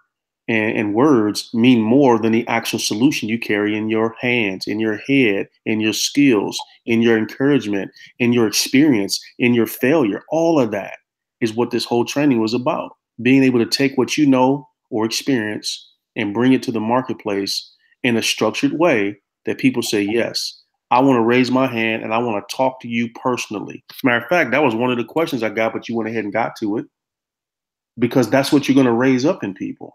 and words mean more than the actual solution you carry in your hands, in your head, in your skills, in your encouragement, in your experience, in your failure. All of that is what this whole training was about. Being able to take what you know or experience and bring it to the marketplace in a structured way that people say, yes, I want to raise my hand and I want to talk to you personally. Matter of fact, that was one of the questions I got, but you went ahead and got to it because that's what you're going to raise up in people.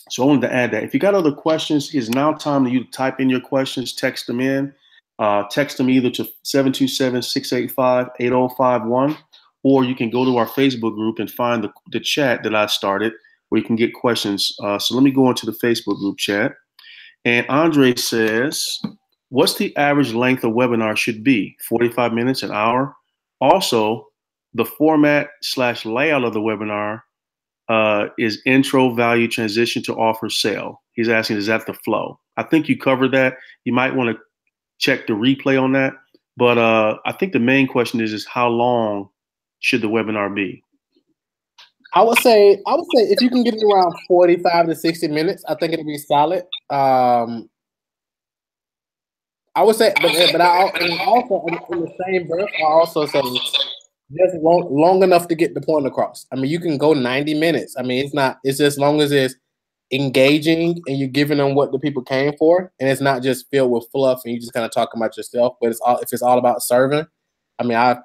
So I wanted to add that. If you got other questions, it's now time for you to type in your questions, text them in. Text them either to 727-685-8051, or you can go to our Facebook group and find the chat that I started where you can get questions. So let me go into the Facebook group chat. And Andre says, what's the average length of webinar should be? 45 minutes, an hour? Also, the format/layout of the webinar is intro, value, transition to offer, sale. He's asking, is that the flow? I think you covered that. You might want to check the replay on that. But I think the main question is how long should the webinar be? I would say if you can get it around 45 to 60 minutes, I think it'll be solid. I would say, but I also in the same breath, I also say just long enough to get the point across. I mean, you can go 90 minutes. I mean, it's just long as it's engaging and you're giving them what the people came for, and it's not just filled with fluff and you just kind of talking about yourself. But if it's all about serving, I mean, I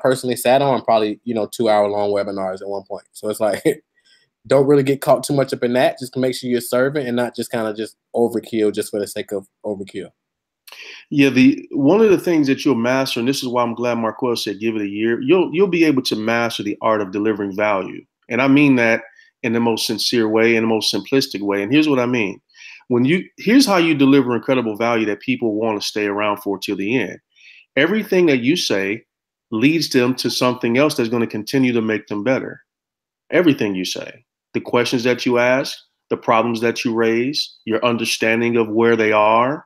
personally sat on probably 2-hour long webinars at one point. So it's like, don't really get caught too much up in that. Just make sure you're serving and not just kind of just overkill just for the sake of overkill. Yeah, one of the things that you'll master, and this is why I'm glad Marquel said give it a year, you'll be able to master the art of delivering value. And I mean that in the most sincere way, in the most simplistic way. And here's what I mean. Here's how you deliver incredible value that people want to stay around for till the end. Everything that you say leads them to something else that's going to continue to make them better. Everything you say, the questions that you ask, the problems that you raise, your understanding of where they are,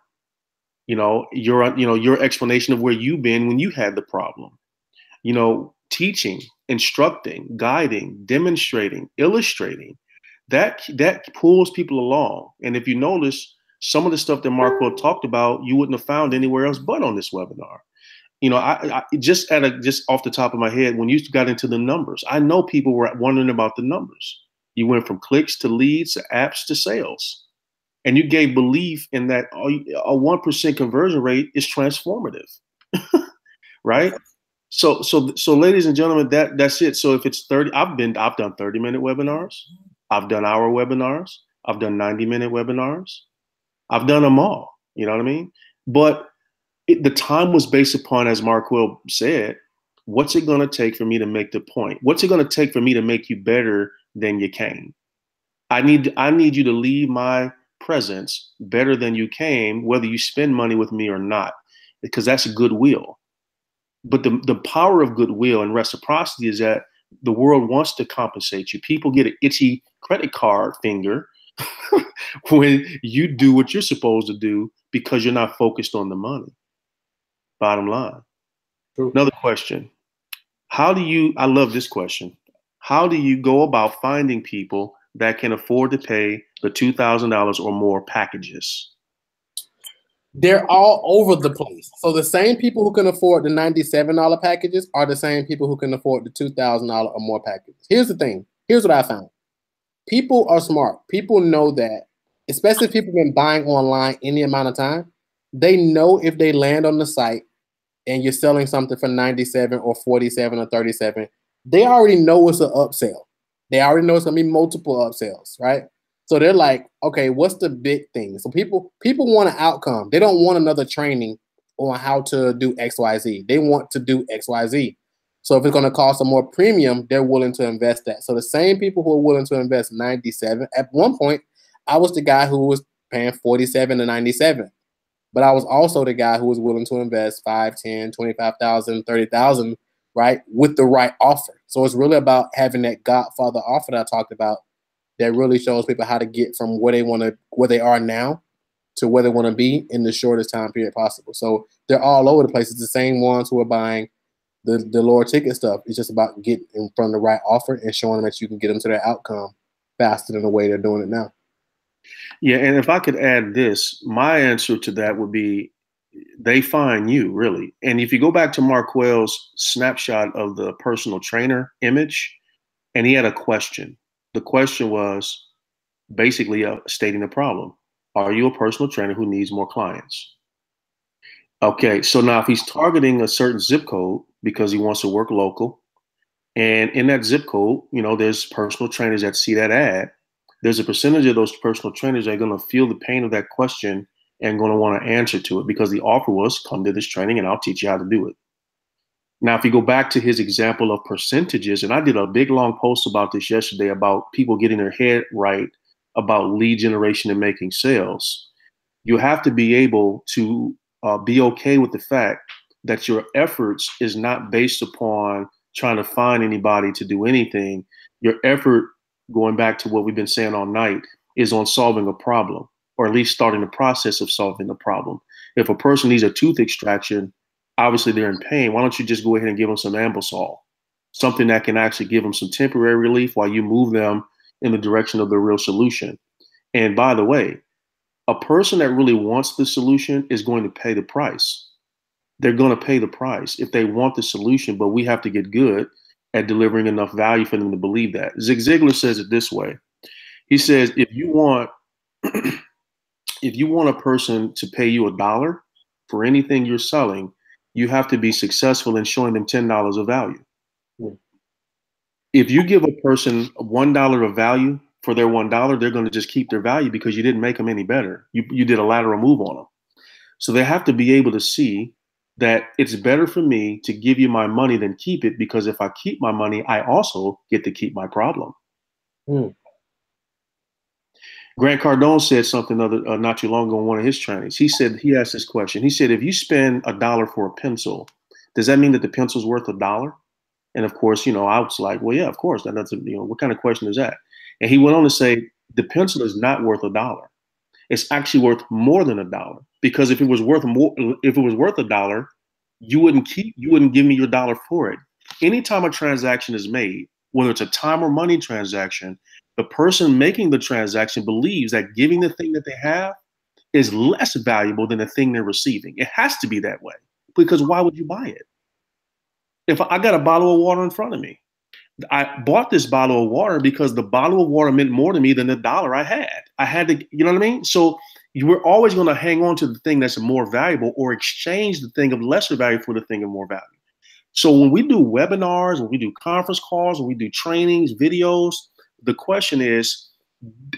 your explanation of where you've been when you had the problem, teaching, instructing, guiding, demonstrating, illustrating, that pulls people along. And if you notice, some of the stuff that Marquel talked about, you wouldn't have found anywhere else but on this webinar. I just off the top of my head, when you got into the numbers, I know people were wondering about the numbers. You went from clicks to leads to apps to sales. And you gave belief in that a 1% conversion rate is transformative, right? So ladies and gentlemen, that's it. So if it's 30, I've done 30-minute webinars. I've done hour webinars. I've done 90-minute webinars. I've done them all. You know what I mean? But the time was based upon, as Marquel said, what's it going to take for me to make the point? What's it going to take for me to make you better than you came? I need you to leave my presence better than you came, whether you spend money with me or not, because that's goodwill. But the power of goodwill and reciprocity is that the world wants to compensate you. People get an itchy credit card finger when you do what you're supposed to do because you're not focused on the money. Bottom line. True. Another question. I love this question. How do you go about finding people that can afford to pay the $2,000 or more packages? They're all over the place. So the same people who can afford the $97 packages are the same people who can afford the $2,000 or more packages. Here's the thing. Here's what I found. People are smart. People know that, especially if people have been buying online any amount of time, they know if they land on the site and you're selling something for 97 or 47 or 37, they already know it's an upsell. They already know it's gonna be multiple upsells, right? So they're like, okay, what's the big thing? So people want an outcome. They don't want another training on how to do XYZ. They want to do XYZ. So if it's going to cost them more premium, they're willing to invest that. So the same people who are willing to invest 97, at one point, I was the guy who was paying 47 to 97. But I was also the guy who was willing to invest 5, 10, 25,000, 30,000, right, with the right offer. So it's really about having that Godfather offer that I talked about that really shows people how to get from where they are now to where they want to be in the shortest time period possible. So they're all over the place. It's the same ones who are buying the lower ticket stuff. It's just about getting in front of the right offer and showing them that you can get them to their outcome faster than the way they're doing it now. Yeah, and if I could add this, my answer to that would be they find you, really. And if you go back to Marquell's snapshot of the personal trainer image, and he had a question. The question was basically stating the problem. Are you a personal trainer who needs more clients? Okay, so now if he's targeting a certain zip code because he wants to work local, and in that zip code, you know, there's personal trainers that see that ad, there's a percentage of those personal trainers that are going to feel the pain of that question and going to want to answer to it because the offer was come to this training and I'll teach you how to do it. Now, if you go back to his example of percentages, and I did a big long post about this yesterday about people getting their head right about lead generation and making sales, you have to be able to be okay with the fact that your efforts is not based upon trying to find anybody to do anything. Your effort, going back to what we've been saying all night, is on solving a problem, or at least starting the process of solving the problem. If a person needs a tooth extraction, obviously they're in pain. Why don't you just go ahead and give them some Ambisol, something that can actually give them some temporary relief while you move them in the direction of the real solution. And by the way, a person that really wants the solution is going to pay the price. They're going to pay the price if they want the solution, but we have to get good at delivering enough value for them to believe that. Zig Ziglar says it this way. He says, if you want a person to pay you $1 for anything you're selling, you have to be successful in showing them $10 of value. If you give a person $1 of value for their $1, they're going to just keep their value because you didn't make them any better. You did a lateral move on them. So they have to be able to see that it's better for me to give you my money than keep it, because if I keep my money, I also get to keep my problem. Grant Cardone said something not too long ago in one of his trainings. He asked this question. He said, if you spend $1 for a pencil, does that mean that the pencil's worth $1? And of course, I was like, well, yeah, of course. That's what kind of question is that? And he went on to say, the pencil is not worth $1. It's actually worth more than $1, because if it was worth $1, you wouldn't give me your $1 for it. Anytime a transaction is made, whether it's a time or money transaction, the person making the transaction believes that giving the thing that they have is less valuable than the thing they're receiving. It has to be that way, because why would you buy it? If I got a bottle of water in front of me, I bought this bottle of water because the bottle of water meant more to me than the $1 I had. I had to, you know what I mean? So we're always going to hang on to the thing that's more valuable, or exchange the thing of lesser value for the thing of more value. So when we do webinars, when we do conference calls, when we do trainings, videos, the question is,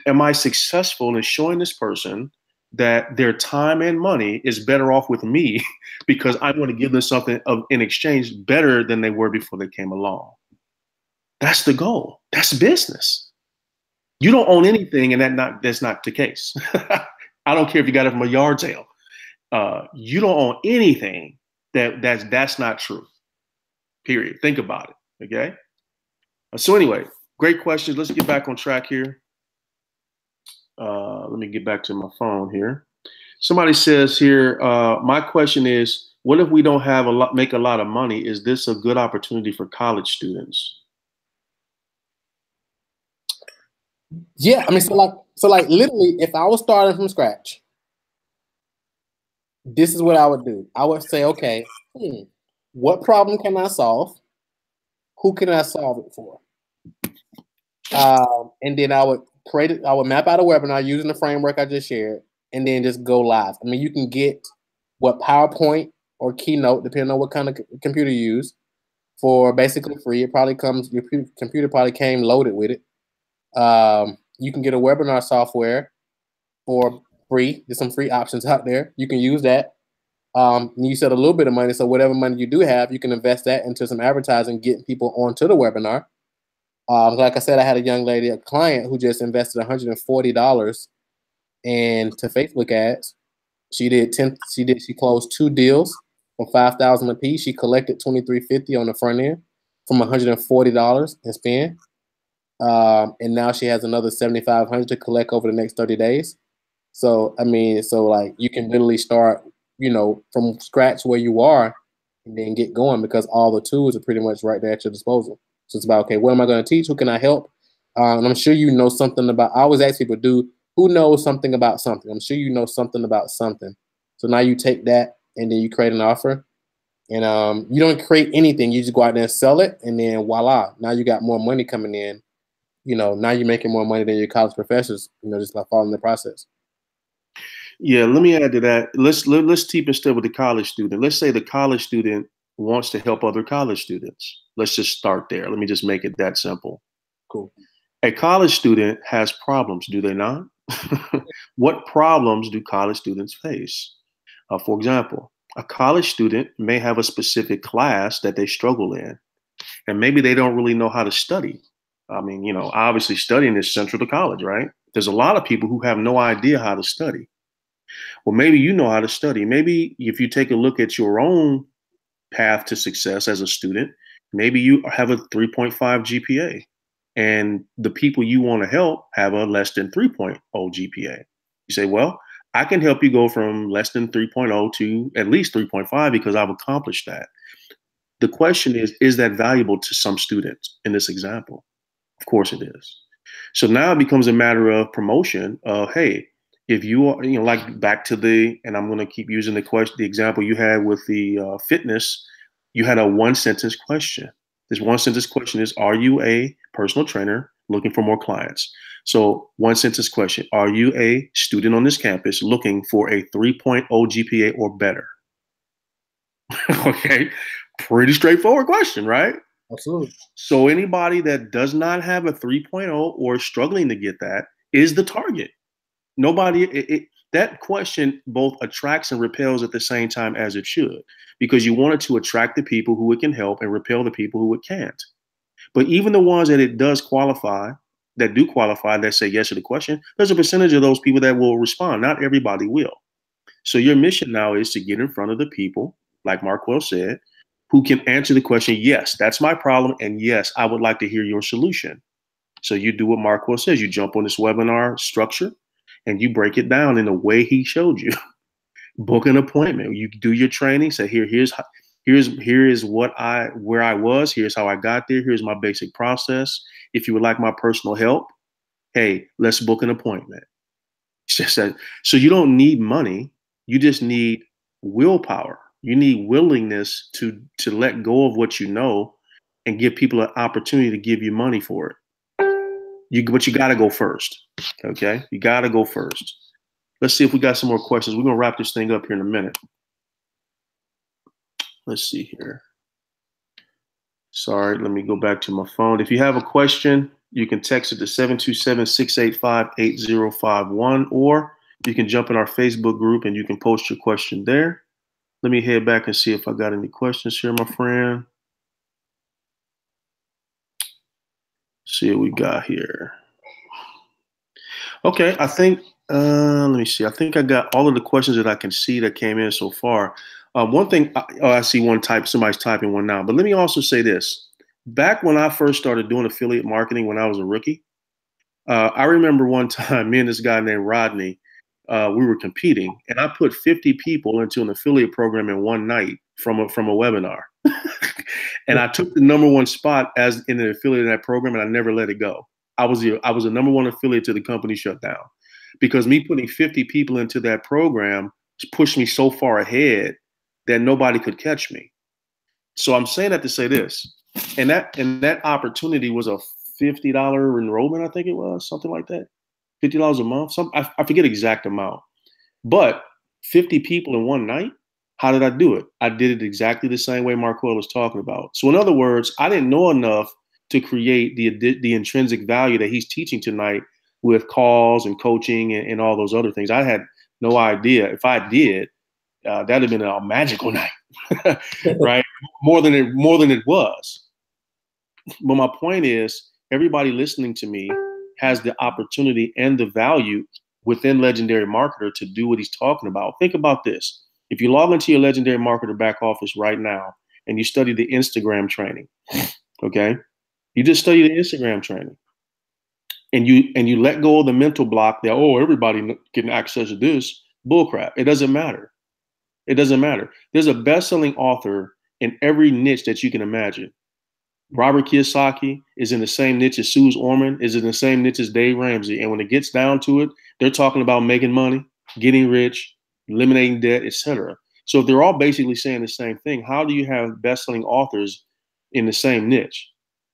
am I successful in showing this person that their time and money is better off with me because I want to give them something in exchange better than they were before they came along? That's the goal. That's business. You don't own anything, and that's not the case. I don't care if you got it from a yard sale. You don't own anything that's not true. Period. Think about it. Okay. So anyway, great questions. Let's get back on track here. Let me get back to my phone here. Somebody says here, my question is, what if we don't make a lot of money? Is this a good opportunity for college students? Yeah, I mean, so like literally, if I was starting from scratch, this is what I would do. I would say, okay, what problem can I solve? Who can I solve it for? And then I would map out a webinar using the framework I just shared, and then just go live. I mean, you can get PowerPoint or Keynote, depending on what kind of computer you use. for basically free. It probably comes, your computer probably came loaded with it. You can get a webinar software for free. There's some free options out there. You can use that. You said a little bit of money, so whatever money you do have, you can invest that into some advertising, getting people onto the webinar. Like I said, I had a young lady, a client, who just invested $140 into Facebook ads. She closed 2 deals for $5,000 a piece. She collected $2,350 on the front end from $140 in spend. And now she has another $7,500 to collect over the next 30 days. So, I mean, like you can literally start, from scratch where you are and then get going, because all the tools are pretty much right there at your disposal. So it's about, okay, what am I going to teach? Who can I help? And I'm sure you know something about, I always ask people, who knows something about something? I'm sure you know something about something. So now you take that and then you create an offer. And you don't create anything. You just go out there and sell it. And then voila, now you got more money coming in. Now you're making more money than your college professors, just by following the process. Yeah, let me add to that. Let's keep it still with the college student. Let's say the college student wants to help other college students. Let's just start there. Let me just make it that simple. Cool. A college student has problems, do they not? What problems do college students face? For example, a college student may have a specific class that they struggle in, and maybe they don't really know how to study. I mean, obviously studying is central to college, right? There's a lot of people who have no idea how to study. Well, maybe you know how to study. Maybe if you take a look at your own path to success as a student, maybe you have a 3.5 GPA, and the people you want to help have a less than 3.0 GPA. You say, well, I can help you go from less than 3.0 to at least 3.5 because I've accomplished that. The question is that valuable to some students in this example? Of course it is. So now it becomes a matter of promotion of, hey, if you are, like back to and I'm going to keep using the example you had with the fitness, you had a 1-sentence question. This 1-sentence question is, are you a personal trainer looking for more clients? So 1-sentence question, are you a student on this campus looking for a 3.0 GPA or better? Okay, pretty straightforward question, right? Absolutely. So anybody that does not have a 3.0 or is struggling to get that is the target. That question both attracts and repels at the same time, as it should, because you want it to attract the people who it can help and repel the people who it can't. But even the ones that it does qualify, that say yes to the question, there's a percentage of those people that will respond. Not everybody will. So your mission now is to get in front of the people, like Marquel said, who can answer the question, yes, that's my problem, and yes, I would like to hear your solution. So you do what Marquel says. You jump on this webinar structure, and you break it down in the way he showed you. Book an appointment. You do your training. Say, here is where I was. Here's how I got there. Here's my basic process. If you would like my personal help, hey, let's book an appointment. So you don't need money. You just need willpower. You need willingness to let go of what you know and give people an opportunity to give you money for it. But you got to go first. Okay? You got to go first. Let's see if we got some more questions. We're going to wrap this thing up here in a minute. Let's see here. Sorry, let me go back to my phone. If you have a question, you can text it to 727-685-8051, or you can jump in our Facebook group and you can post your question there. Let me head back and see if I got any questions here, my friend. See what we got here. Okay, I think, let me see. I think I got all of the questions that I can see that came in so far. One thing, I see somebody's typing one now, but let me also say this. Back when I first started doing affiliate marketing when I was a rookie, I remember one time, me and this guy named Rodney, we were competing, and I put 50 people into an affiliate program in one night from a webinar. And I took the #1 spot as in an affiliate in that program, and I never let it go. I was a #1 affiliate till the company shut down, because me putting 50 people into that program pushed me so far ahead that nobody could catch me. So I'm saying that to say this, and that opportunity was a $50 enrollment, I think it was, something like that, $50 a month. I forget exact amount, but 50 people in one night, How did I do it? I did it exactly the same way Marquel was talking about. So in other words, I didn't know enough to create the intrinsic value that he's teaching tonight with calls and coaching and all those other things. I had no idea. If I did, that'd have been a magical night, right? More than it was. But my point is, everybody listening to me has the opportunity and the value within Legendary Marketer to do what he's talking about. Think about this. If you log into your Legendary Marketer back office right now and you study the Instagram training, okay? You just study the Instagram training and you let go of the mental block that, oh, everybody can access this. Bullcrap. It doesn't matter. It doesn't matter. There's a best-selling author in every niche that you can imagine. Robert Kiyosaki is in the same niche as Suze Orman, is in the same niche as Dave Ramsey. And when it gets down to it, they're talking about making money, getting rich, eliminating debt, etc. So if they're all basically saying the same thing, how do you have best-selling authors in the same niche?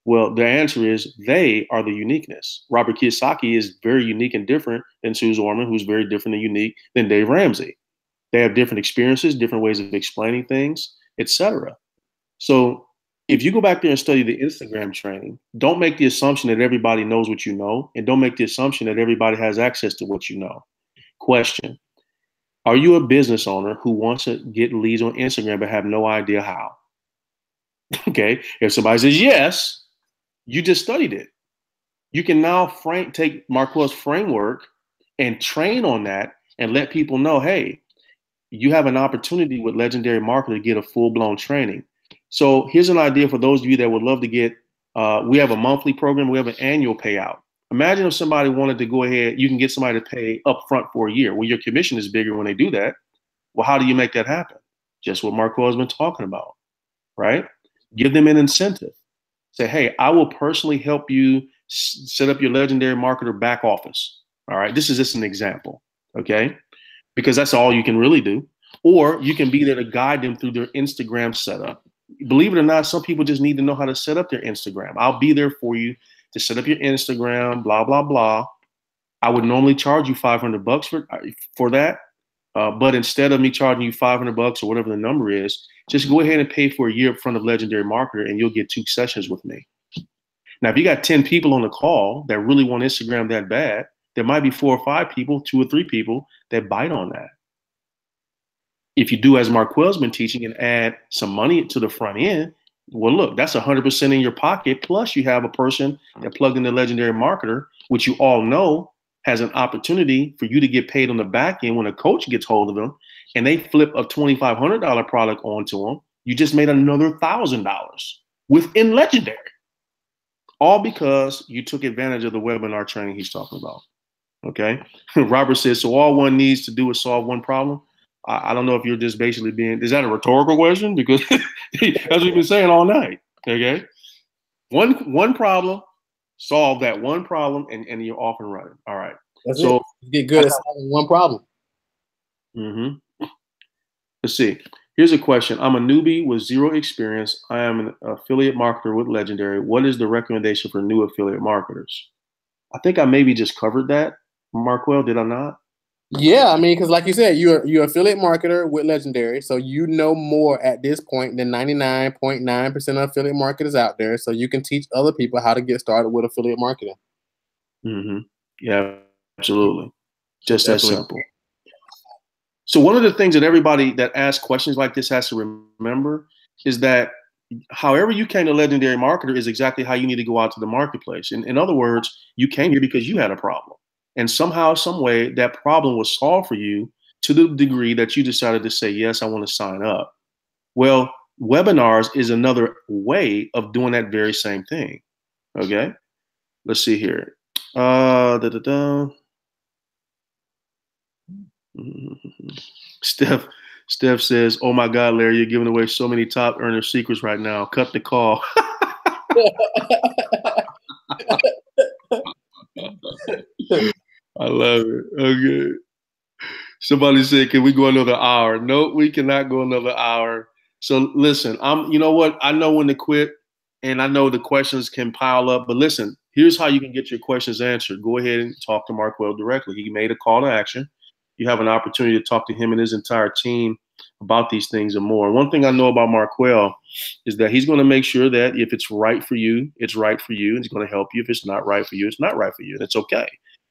Well, the answer is they are the uniqueness. Robert Kiyosaki is very unique and different than Suze Orman, who's very different and unique than Dave Ramsey. They have different experiences, different ways of explaining things, etc. So if you go back there and study the Instagram training, don't make the assumption that everybody knows what you know, and don't make the assumption that everybody has access to what you know. Question: are you a business owner who wants to get leads on Instagram but have no idea how? Okay, if somebody says yes, you just studied it. You can now take Marquel's framework and train on that and let people know, hey, you have an opportunity with Legendary Marketer to get a full-blown training. So here's an idea for those of you that would love to get, we have a monthly program, we have an annual payout. Imagine if somebody wanted to go ahead, you can get somebody to pay upfront for a year. Well, your commission is bigger when they do that. Well, how do you make that happen? Just what Marquel has been talking about, right? Give them an incentive. Say, hey, I will personally help you set up your Legendary Marketer back office. All right, this is just an example, okay? Because that's all you can really do. Or you can be there to guide them through their Instagram setup. Believe it or not, some people just need to know how to set up their Instagram. I'll be there for you to set up your Instagram, blah, blah, blah. I would normally charge you $500 for that. But instead of me charging you $500 or whatever the number is, just go ahead and pay for a year up front of Legendary Marketer and you'll get 2 sessions with me. Now, if you got 10 people on the call that really want Instagram that bad, there might be 4 or 5 people, 2 or 3 people that bite on that. If you do as Marquel's been teaching and add some money to the front end, well, look, that's 100% in your pocket. Plus, you have a person that plugged in the Legendary Marketer, which you all know has an opportunity for you to get paid on the back end when a coach gets hold of them and they flip a $2,500 product onto them. You just made another $1,000 within Legendary, all because you took advantage of the webinar training he's talking about. Okay. Robert says, so all one needs to do is solve one problem. I don't know if you're just basically is that a rhetorical question? Because as we've been saying all night, okay? One problem, solve that one problem, and you're off and running. All right. That's so it. Get good at solving one problem. Mm-hmm. Let's see. Here's a question. I'm a newbie with 0 experience. I am an affiliate marketer with Legendary. What is the recommendation for new affiliate marketers? I think I maybe just covered that. Marquel, did I not? Yeah, I mean, because like you said, you're affiliate marketer with Legendary, so you know more at this point than 99.9% of affiliate marketers out there. So you can teach other people how to get started with affiliate marketing. Mm-hmm. Yeah, absolutely. Just that simple. So one of the things that everybody that asks questions like this has to remember is that however you came to Legendary Marketer is exactly how you need to go out to the marketplace. In other words, you came here because you had a problem. And somehow, some way, that problem was solved for you to the degree that you decided to say, yes, I want to sign up. Well, webinars is another way of doing that very same thing. Okay, let's see here. Steph says, oh my God, Larry, you're giving away so many top earner secrets right now. Cut the call. I love it. Okay. Somebody said, can we go another hour? No, we cannot go another hour. So listen, you know what? I know when to quit and I know the questions can pile up, but listen, here's how you can get your questions answered. Go ahead and talk to Marquel directly. He made a call to action. You have an opportunity to talk to him and his entire team about these things and more. One thing I know about Marquel is that he's going to make sure that if it's right for you, it's right for you. And he's going to help you. If it's not right for you, it's not right for you. And it's okay.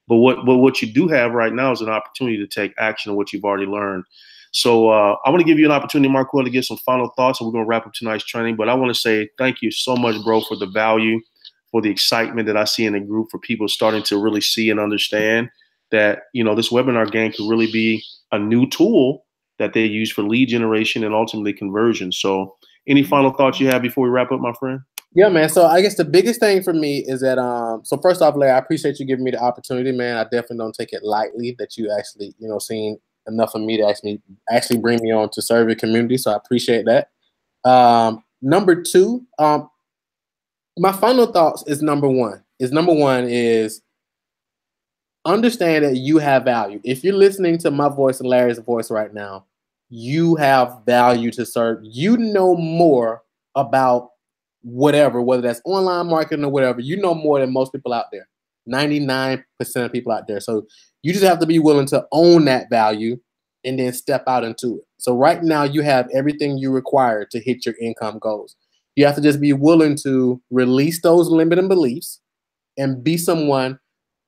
But what you do have right now is an opportunity to take action on what you've already learned. So I want to give you an opportunity, Marquel, to get some final thoughts, and we're going to wrap up tonight's training. But I want to say thank you so much, bro, for the value, for the excitement that I see in the group, for people starting to really see and understand that, you know, this webinar game could really be a new tool that they use for lead generation and ultimately conversion. So any final thoughts you have before we wrap up, my friend? Yeah, man. So I guess the biggest thing for me is that, so first off, Larry, I appreciate you giving me the opportunity, man. I definitely don't take it lightly that you actually, you know, seen enough of me to actually bring me on to serve your community. So I appreciate that. Number two, my final thoughts is number one is understand that you have value. If you're listening to my voice and Larry's voice right now, you have value to serve. You know more about whatever, whether that's online marketing or whatever. You know more than most people out there, 99% of people out there. So you just have to be willing to own that value and then step out into it. So right now you have everything you require to hit your income goals. You have to just be willing to release those limiting beliefs and be someone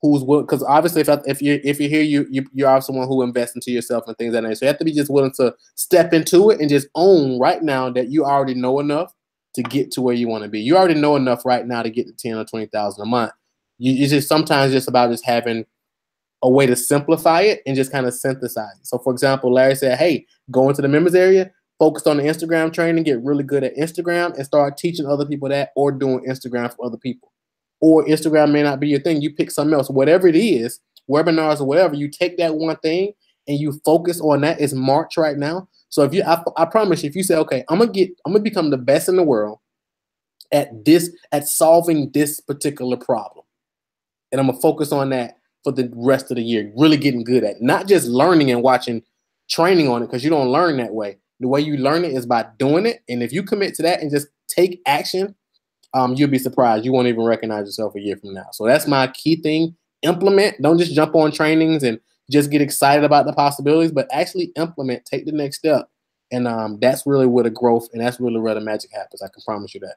who's willing, because obviously if you're here, you are someone who invests into yourself and things like that. So you have to be just willing to step into it and just own right now that you already know enough to get to where you want to be. You already know enough right now to get to 10 or 20,000 a month. You just sometimes just about just having a way to simplify it and just kind of synthesize it. So for example, Larry said, hey, go into the members area, focus on the Instagram training, get really good at Instagram and start teaching other people that, or doing Instagram for other people. Or Instagram may not be your thing. You pick something else, whatever it is, webinars or whatever, you take that one thing and you focus on that. It's March right now. So if you, I promise you, if you say, okay, I'm gonna become the best in the world at solving this particular problem, and I'm gonna focus on that for the rest of the year, really getting good at it. Not just learning and watching training on it, because you don't learn that way. The way you learn it is by doing it. And if you commit to that and just take action, you'll be surprised. You won't even recognize yourself a year from now. So that's my key thing. Implement. Don't just jump on trainings and just get excited about the possibilities, but actually implement, take the next step. And that's really where the growth, and that's really where the magic happens. I can promise you that.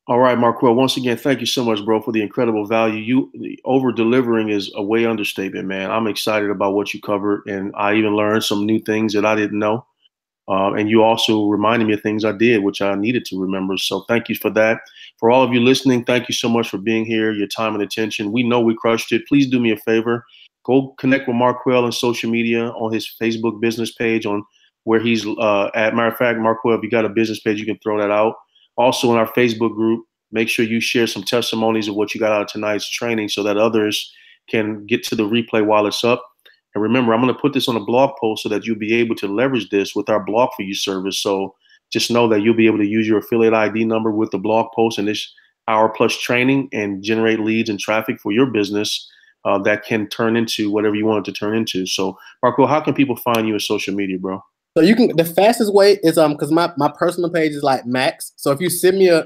All right, Marquel, once again, thank you so much, bro, for the incredible value. Over-delivering is a way understatement, man. I'm excited about what you covered, and I even learned some new things that I didn't know. And you also reminded me of things I did, which I needed to remember. So thank you for that. For all of you listening, thank you so much for being here, your time and attention. We know we crushed it. Please do me a favor. Go connect with Marquel on social media, on his Facebook business page, on where he's at. Matter of fact, Marquel, if you got a business page, you can throw that out. Also in our Facebook group, make sure you share some testimonies of what you got out of tonight's training so that others can get to the replay while it's up. And remember, I'm going to put this on a blog post so that you'll be able to leverage this with our Blog For You service. So just know that you'll be able to use your affiliate ID number with the blog post and this hour-plus training and generate leads and traffic for your business that can turn into whatever you want it to turn into. So, Marquel, how can people find you on social media, bro? So you can, the fastest way is because my personal page is like Max. So if you send me a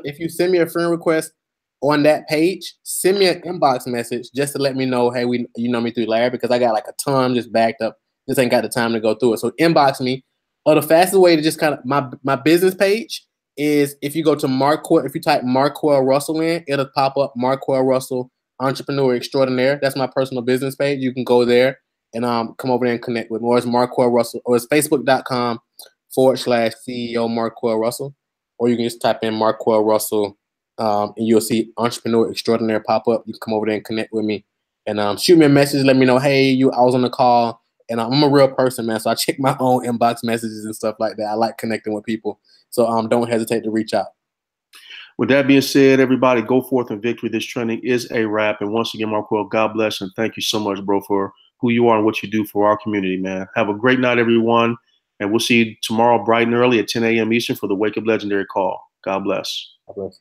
friend request on that page, send me an inbox message just to let me know, hey, you know me through Larry, because I got like a ton just backed up. Just ain't got the time to go through it. So inbox me. Or the fastest way to just kind of my business page is if you go to Marquel, if you type Marquel Russell in, it'll pop up Marquel Russell Entrepreneur Extraordinaire. That's my personal business page. You can go there and come over there and connect with me. Or it's Marquel Russell, or it's facebook.com/CEO Marquel Russell. Or you can just type in Marquel Russell and you'll see Entrepreneur Extraordinaire pop up. You can come over there and connect with me and shoot me a message. Let me know, hey, I was on the call. And I'm a real person, man, so I check my own inbox messages and stuff like that. I like connecting with people. So don't hesitate to reach out. With that being said, everybody, go forth in victory. This training is a wrap. And once again, Marquel, God bless and thank you so much, bro, for who you are and what you do for our community, man. Have a great night, everyone. And we'll see you tomorrow bright and early at 10 a.m. Eastern for the Wake Up Legendary call. God bless. God bless.